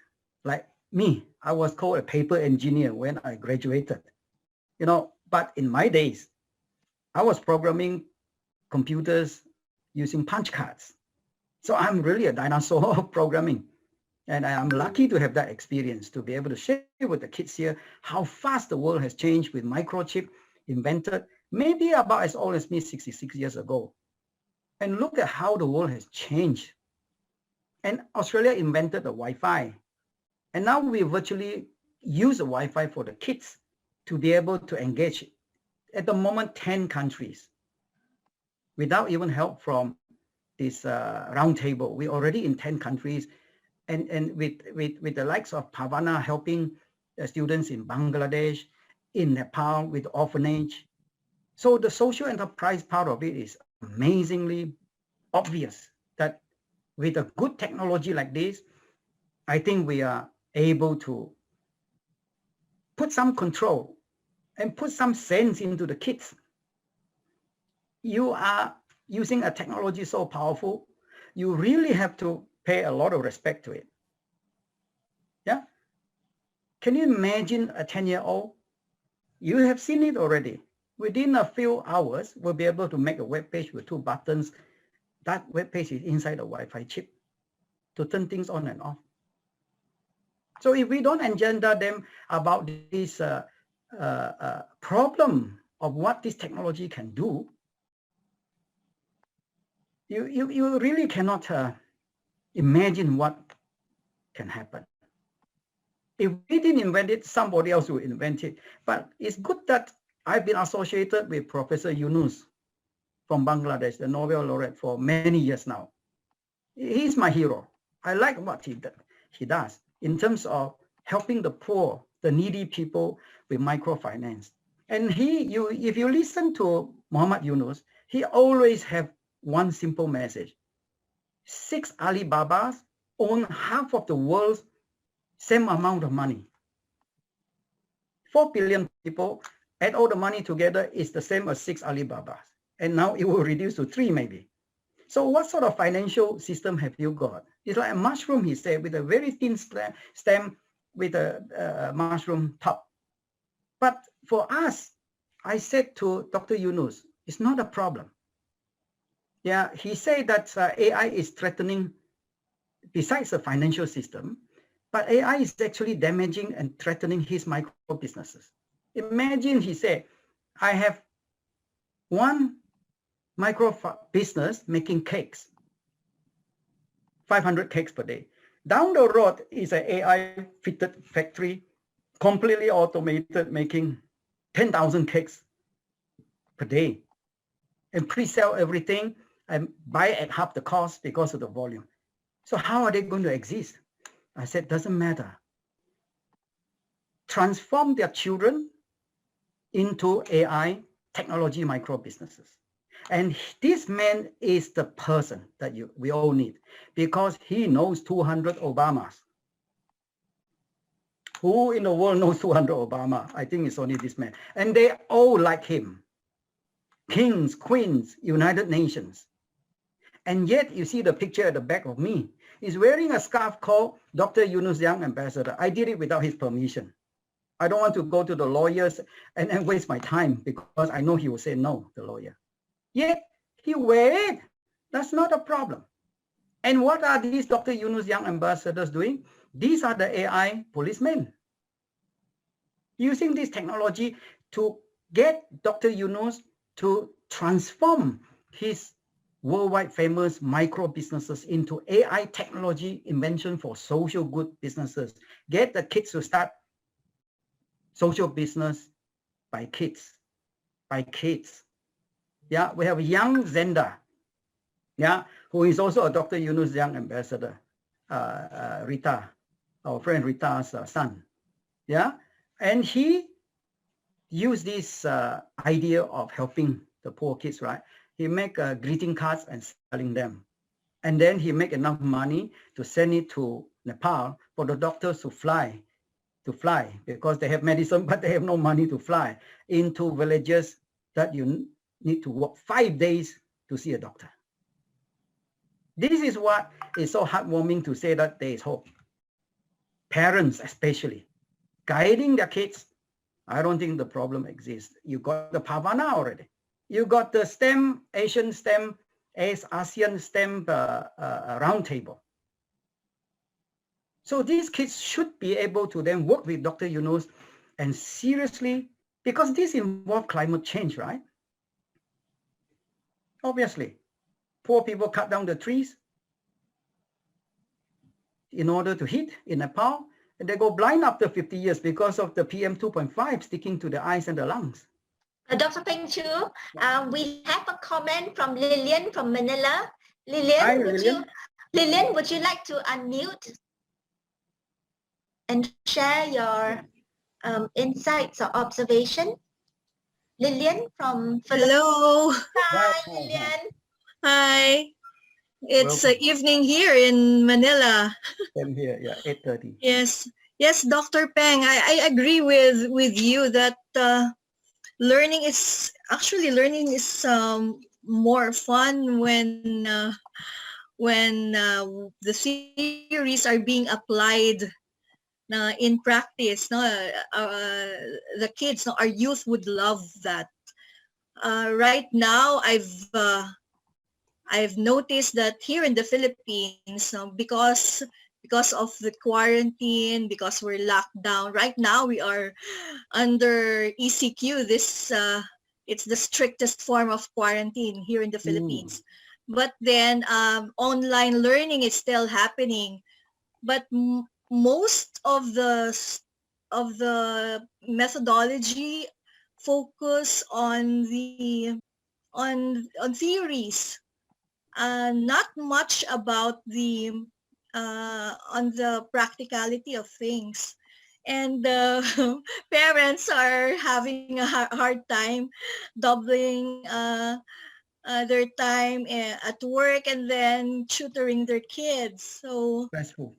Like me, I was called a paper engineer when I graduated. But in my days, I was programming computers using punch cards. So I'm really a dinosaur of programming. And I'm lucky to have that experience, to be able to share with the kids here how fast the world has changed with microchip invented maybe about as old as me 66 years ago. And look at how the world has changed. And Australia invented the Wi-Fi. And now we virtually use the Wi-Fi for the kids to be able to engage. At the moment, 10 countries. Without even help from this roundtable, we're already in 10 countries. And with the likes of Pavana helping students in Bangladesh, in Nepal with orphanage. So the social enterprise part of it is amazingly obvious that with a good technology like this, I think we are able to put some control and put some sense into the kids. You are using a technology so powerful, you really have to pay a lot of respect to it. Yeah. Can you imagine a 10-year-old? You have seen it already. Within a few hours, we'll be able to make a web page with 2 buttons. That web page is inside a Wi-Fi chip to turn things on and off. So if we don't engender them about this problem of what this technology can do, you really cannot imagine what can happen. If we didn't invent it, somebody else will invent it. But it's good that I've been associated with Professor Yunus from Bangladesh, the Nobel laureate, for many years now. He's my hero. I like what he does in terms of helping the poor, the needy people with microfinance. And if you listen to Muhammad Yunus, he always have one simple message. 6 Alibabas own half of the world's same amount of money. 4 billion people, add all the money together, is the same as 6 Alibabas. And now it will reduce to 3 maybe. So what sort of financial system have you got? It's like a mushroom, he said, with a very thin stem with a mushroom top. But for us, I said to Dr. Yunus, it's not a problem. Yeah, he said that AI is threatening, besides the financial system, but AI is actually damaging and threatening his micro businesses. Imagine, he said, I have one micro business making cakes, 500 cakes per day. Down the road is an AI fitted factory, completely automated, making 10,000 cakes per day, and pre-sell everything and buy at half the cost because of the volume. So how are they going to exist? I said, doesn't matter. Transform their children into AI technology micro businesses. And this man is the person that we all need, because he knows 200 Obamas. Who in the world knows 200 Obama? I think it's only this man. And they all like him. Kings, queens, United Nations. And yet you see the picture at the back of me. He's wearing a scarf called Dr. Yunus Young Ambassador. I did it without his permission. I don't want to go to the lawyers and waste my time, because I know he will say no, the lawyer. Yet he wear it. That's not a problem. And what are these Dr. Yunus Young ambassadors doing? These are the AI policemen, using this technology to get Dr. Yunus to transform his worldwide famous micro businesses into AI technology invention for social good businesses. Get the kids to start social business by kids. Yeah, we have young Zenda, yeah, who is also a Dr. Yunus Young ambassador, Rita, our friend Rita's son, yeah, and he used this idea of helping the poor kids, right? He make greeting cards and selling them. And then he make enough money to send it to Nepal for the doctors to fly because they have medicine, but they have no money to fly into villages that you need to walk 5 days to see a doctor. This is what is so heartwarming to say that there is hope. Parents especially, guiding their kids. I don't think the problem exists. You got the Pavana already. You got the STEM, Asian STEM, ASEAN STEM roundtable. So these kids should be able to then work with Dr. Yunus and seriously, because this involves climate change, right? Obviously, poor people cut down the trees in order to heat in Nepal, and they go blind after 50 years because of the PM 2.5 sticking to the eyes and the lungs. Dr. Peng Choo, we have a comment from Lillian from Manila. Lillian, Hi, Lillian. Lillian, would you like to unmute and share your insights or observation? Lillian from Philippines. Hello. Hi, Lillian. Hi. It's Welcome. evening here in Manila. Same here, yeah, 8:30. Yes. Yes, Dr. Peng, I agree with you that learning is more fun when the theories are being applied in practice. The kids, our youth would love that. Right now, I've noticed that here in the Philippines, because of the quarantine, because we're locked down. Right now, we are under ECQ. It's the strictest form of quarantine here in the Philippines. But then online learning is still happening. But most of the methodology focus on theories, not much about on the practicality of things. And parents are having a hard time doubling their time at work and then tutoring their kids. So, Stressful.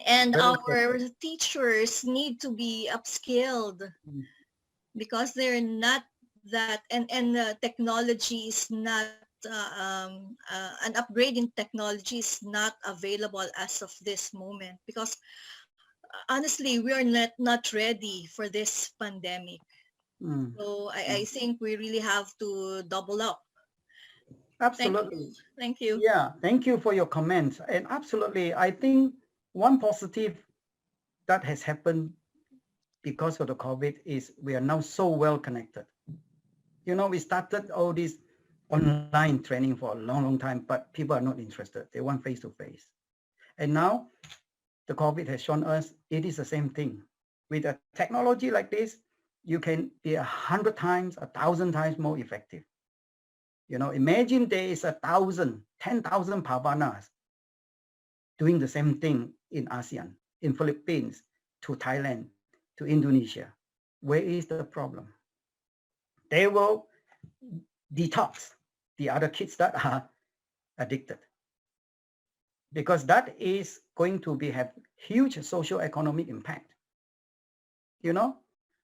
and Very our teachers need to be upskilled because they're not that, and technology is not, an upgrade in technology is not available as of this moment, because honestly, we are not ready for this pandemic. So I think we really have to double up. Absolutely. Thank you. Yeah, thank you for your comments. And absolutely, I think one positive that has happened because of the COVID is we are now so well connected. You know, we started all this online training for a long time, but people are not interested. They want face-to-face. And now the COVID has shown us it is the same thing. With a technology like this, you can be 100 times, 1,000 times more effective. You know, imagine there is 10,000 Pavanas doing the same thing in ASEAN, in Philippines, to Thailand, to Indonesia. Where is the problem? They will detox the other kids that are addicted, because that is going to have huge socio-economic impact, you know?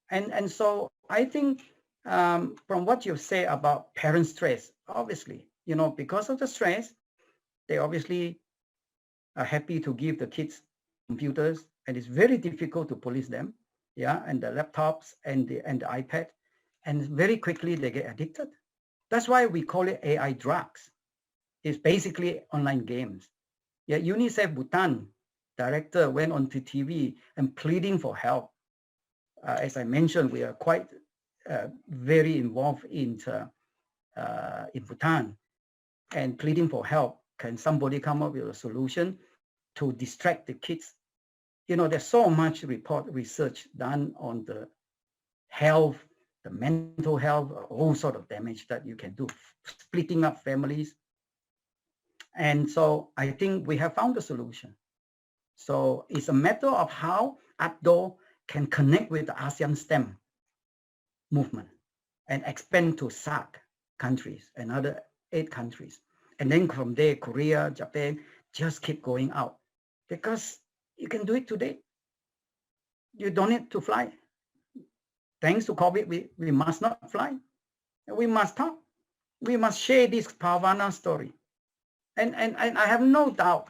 And so I think from what you say about parent stress, obviously, you know, because of the stress, they obviously are happy to give the kids computers, and it's very difficult to police them, yeah, and the laptops and the iPad, and very quickly they get addicted. That's why we call it AI drugs. It's basically online games. Yeah, UNICEF Bhutan director went onto TV and pleading for help. As I mentioned, we are quite very involved in Bhutan and pleading for help. Can somebody come up with a solution to distract the kids? You know, there's so much research done on the health, the mental health, all sort of damage that you can do, splitting up families. And so I think we have found a solution. So it's a matter of how ARTDO can connect with the ASEAN STEM movement and expand to SAARC countries, another 8 countries. And then from there, Korea, Japan, just keep going out because you can do it today. You don't need to fly. Thanks to COVID, we must not fly. We must talk. We must share this Pavana story. And I have no doubt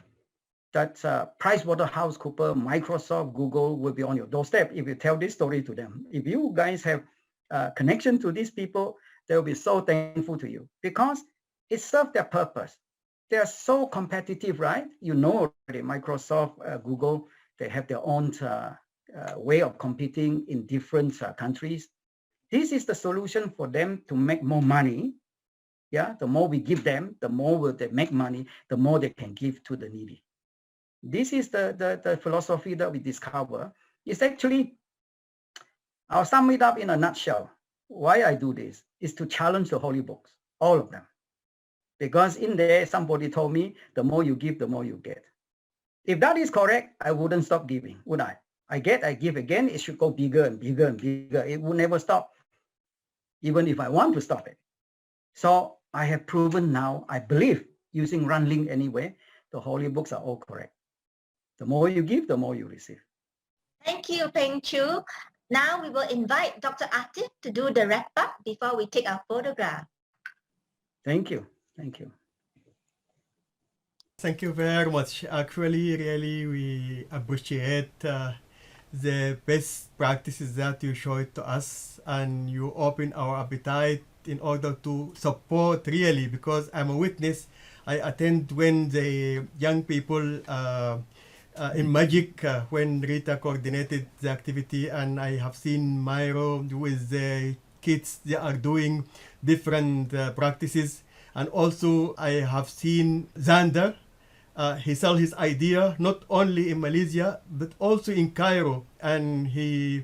that PricewaterhouseCoopers, Microsoft, Google will be on your doorstep if you tell this story to them. If you guys have a connection to these people, they'll be so thankful to you because it serves their purpose. They are so competitive, right? You know already, Microsoft, Google, they have their own way of competing in different countries. This is the solution for them to make more money. Yeah, the more we give them, the more will they make money, the more they can give to the needy. This is the philosophy that we discover. It's actually, I'll sum it up in a nutshell. Why I do this is to challenge the holy books, all of them. Because in there, somebody told me, the more you give, the more you get. If that is correct, I wouldn't stop giving, would I? I give again, it should go bigger and bigger and bigger. It will never stop, even if I want to stop it. So I have proven now, I believe, using runlinc anyway, the holy books are all correct. The more you give, the more you receive. Thank you, Peng Choo. Now we will invite Dr. Atif to do the wrap up before we take our photograph. Thank you. Thank you. Thank you very much. Actually, really, we appreciate the best practices that you showed to us, and you open our appetite in order to support really, because I'm a witness. I attend when the young people in Magic, when Rita coordinated the activity, and I have seen Miro with the kids, they are doing different practices. And also I have seen Xander, he sell his idea not only in Malaysia but also in Cairo, and he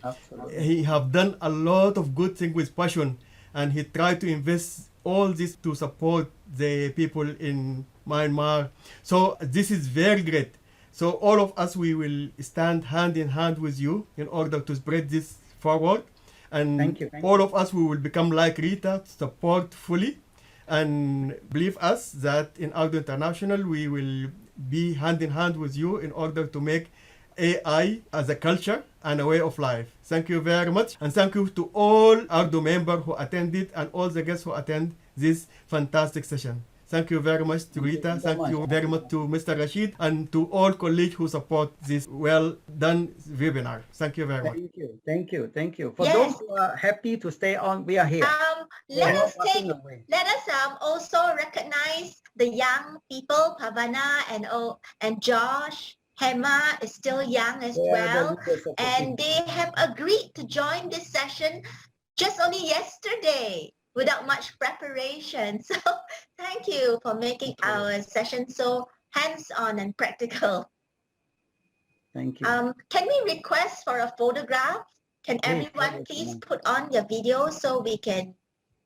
have done a lot of good things with passion, and he tried to invest all this to support the people in Myanmar. So this is very great. So all of us, we will stand hand in hand with you in order to spread this forward, and Thank you. all of us, we will become like Rita, support fully. And believe us that in ARTDO International, we will be hand in hand with you in order to make AI as a culture and a way of life. Thank you very much. And thank you to all ARTDO members who attended and all the guests who attend this fantastic session. Thank you very much to Rita. Thank you very much to Mr. Rashid and to all colleagues who support this well done webinar. Thank you very much. Thank you. Thank you. Thank you. For Yes. those who are happy to stay on, we are here. Let us away. also recognize the young people, Pavana and Josh. Hema is still young as well, and they have agreed to join this session just only yesterday without much preparation. So thank you for making our session so hands-on and practical. Thank you. Can we request for a photograph? Can everyone please put on your video so we can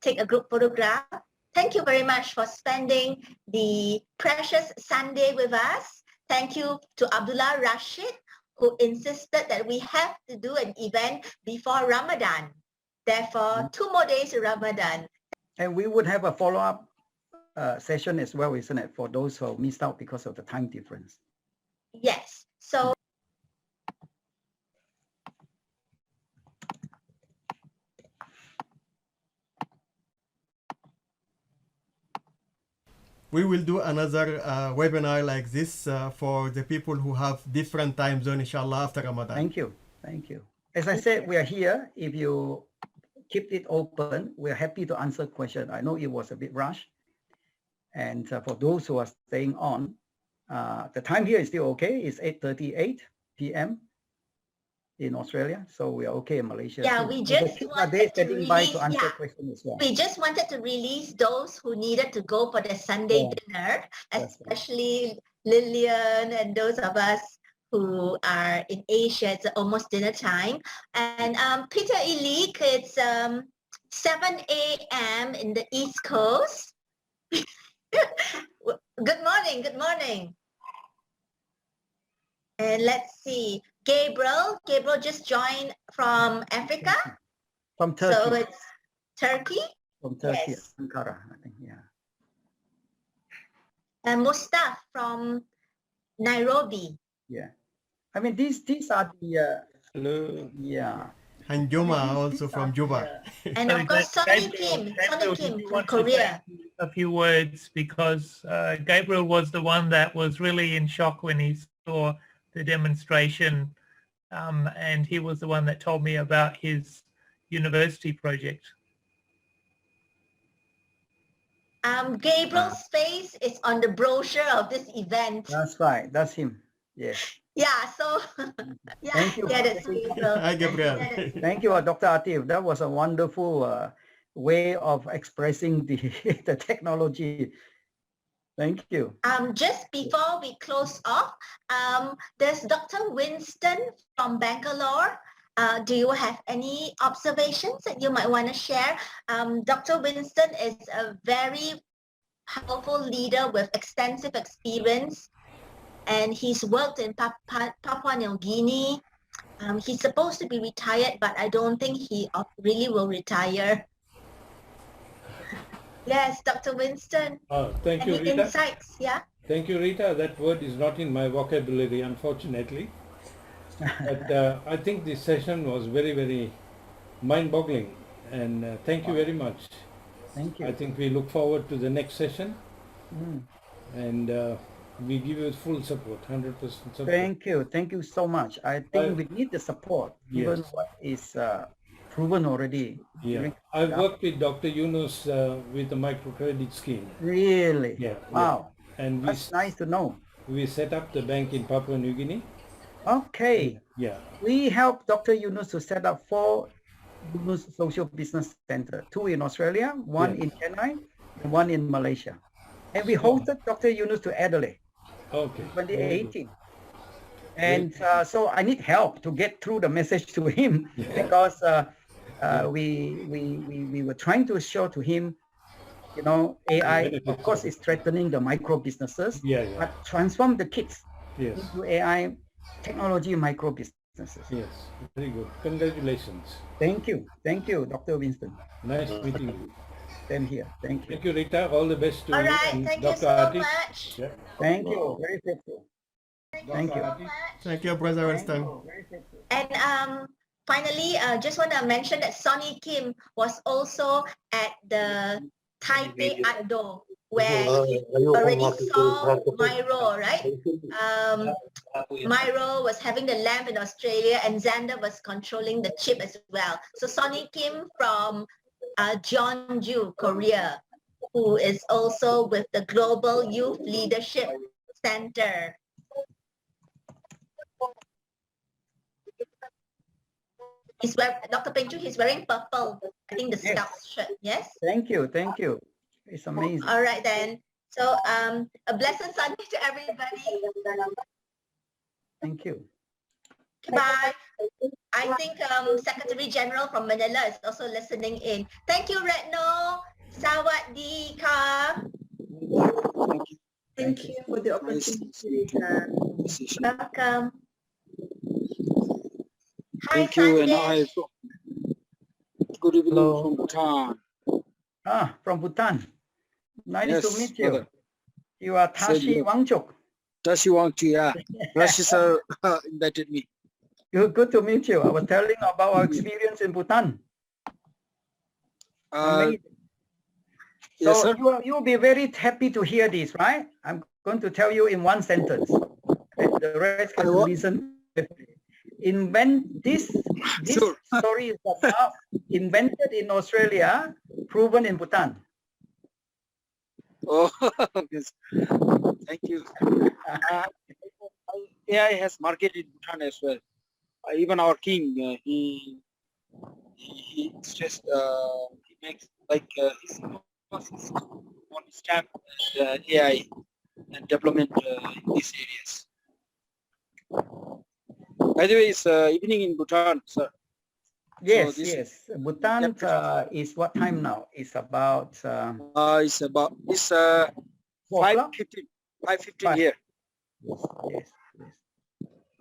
take a group photograph? Thank you very much for spending the precious Sunday with us. Thank you to Abdullah Rashid, who insisted that we have to do an event before Ramadan. Therefore, 2 more days of Ramadan. And we would have a follow-up session as well, isn't it, for those who missed out because of the time difference? Yes. So We will do another webinar like this for the people who have different time zone, inshallah, after Ramadan. Thank you. Thank you. As I said, we are here. If you keep it open, we're happy to answer questions. I know it was a bit rushed. And for those who are staying on, The time here is still okay. It's 8:38 p.m. in Australia, so we are okay in Malaysia. Yeah, too. we So the just kids are wanted there to standing by release. to answer Yeah, questions as well. we just wanted to release those who needed to go for the Sunday Yeah. dinner, That's right. especially Lillian and those of us who are in Asia. It's almost dinner time. And Peter Ilik, it's 7 a.m. in the East Coast. Good morning, good morning. And let's see, Gabriel just joined from Africa. From Turkey. So it's Turkey. From Turkey, Yes. Ankara, I think. Yeah. And Mustaf from Nairobi. Yeah. I mean, these are the Hello. yeah. And Joma also from Juba. And of course, Sonny Kim Gabriel, from Korea. a few words, because Gabriel was the one that was really in shock when he saw the demonstration, and he was the one that told me about his university project. Gabriel's face is on the brochure of this event. That's right. That's him. Yes. Yeah, so yeah, Thank you. that is Gabriel. Hi, Gabriel. Thank you, Dr. Atif. That was a wonderful way of expressing the the technology. Thank you. Just before we close off, there's Dr. Winston from Bangalore. Do you have any observations that you might want to share? Dr. Winston is a very powerful leader with extensive experience, and he's worked in Papua New Guinea. He's supposed to be retired, but I don't think he really will retire. Yes, Dr. Winston. Thank you, Any Rita. insights? Yeah. Thank you, Rita. That word is not in my vocabulary, unfortunately. But I think this session was very, very mind-boggling. And thank you very much. Thank you. I think we look forward to the next session. And we give you full support, 100% support. Thank you. Thank you so much. I think we need the support, even Yes. what is proven already. Yeah, I've worked with Dr. Yunus with the microcredit scheme. Really? Yeah. Wow. Yeah. And That's nice to know. we set up the bank in Papua New Guinea. Okay. Yeah. We helped Dr. Yunus to set up 4 Yunus Social Business Center, 2 in Australia, 1 in Chennai, and 1 in Malaysia. And we hosted Dr. Yunus to Adelaide. Okay. 2018. And so I need help to get through the message to him because we were trying to show to him, you know, AI, of course, is threatening the micro businesses, but transform the kids into AI technology micro businesses. Yes, very good. Congratulations. Thank you. Thank you, Dr. Winston. Nice meeting you. Same here. Thank you. Thank you, Rita. All the best to All you. right. And Thank you Dr. so Atif. much. Yeah. Thank you. Very grateful. Thank you. Thank you, Brother Winston. And finally, just want to mention that Sonny Kim was also at the Taipei ARTDO, where he already saw Miro, right? Miro was having the lamp in Australia, and Xander was controlling the chip as well. So Sonny Kim from Jeonju, Korea, who is also with the Global Youth Leadership Center. He's wearing, Dr. Peng Choo, he's wearing purple. I think the Scouts shirt, yes? Thank you. Thank you. It's amazing. All right then. So a blessed Sunday to everybody. Thank you. Goodbye. I think Secretary General from Manila is also listening in. Thank you, Retno. Sawadika. Thank you for the opportunity. Welcome. Hi, Thank you, and Sandesh. good evening Hello. from Bhutan. From Bhutan. Nice Yes, to meet you. brother. You are Tashi here. Wangchuk. Tashi Wangchuk, yeah. Rashi sir invited me. Good to meet you. I was telling about our experience in Bhutan. Amazing. Yes, So sir. you'll be very happy to hear this, right? I'm going to tell you in one sentence. And the rest can listen. This Sure. story is about invented in Australia, proven in Bhutan. Oh, yes. Thank you. AI has market in Bhutan as well. Even our king, he stressed, he makes like his emphasis on STEM and AI and development in these areas. By the way, it's evening in Bhutan, sir. Yes, So this yes. Bhutan is what time now? It's about it's 5:15 here. yes.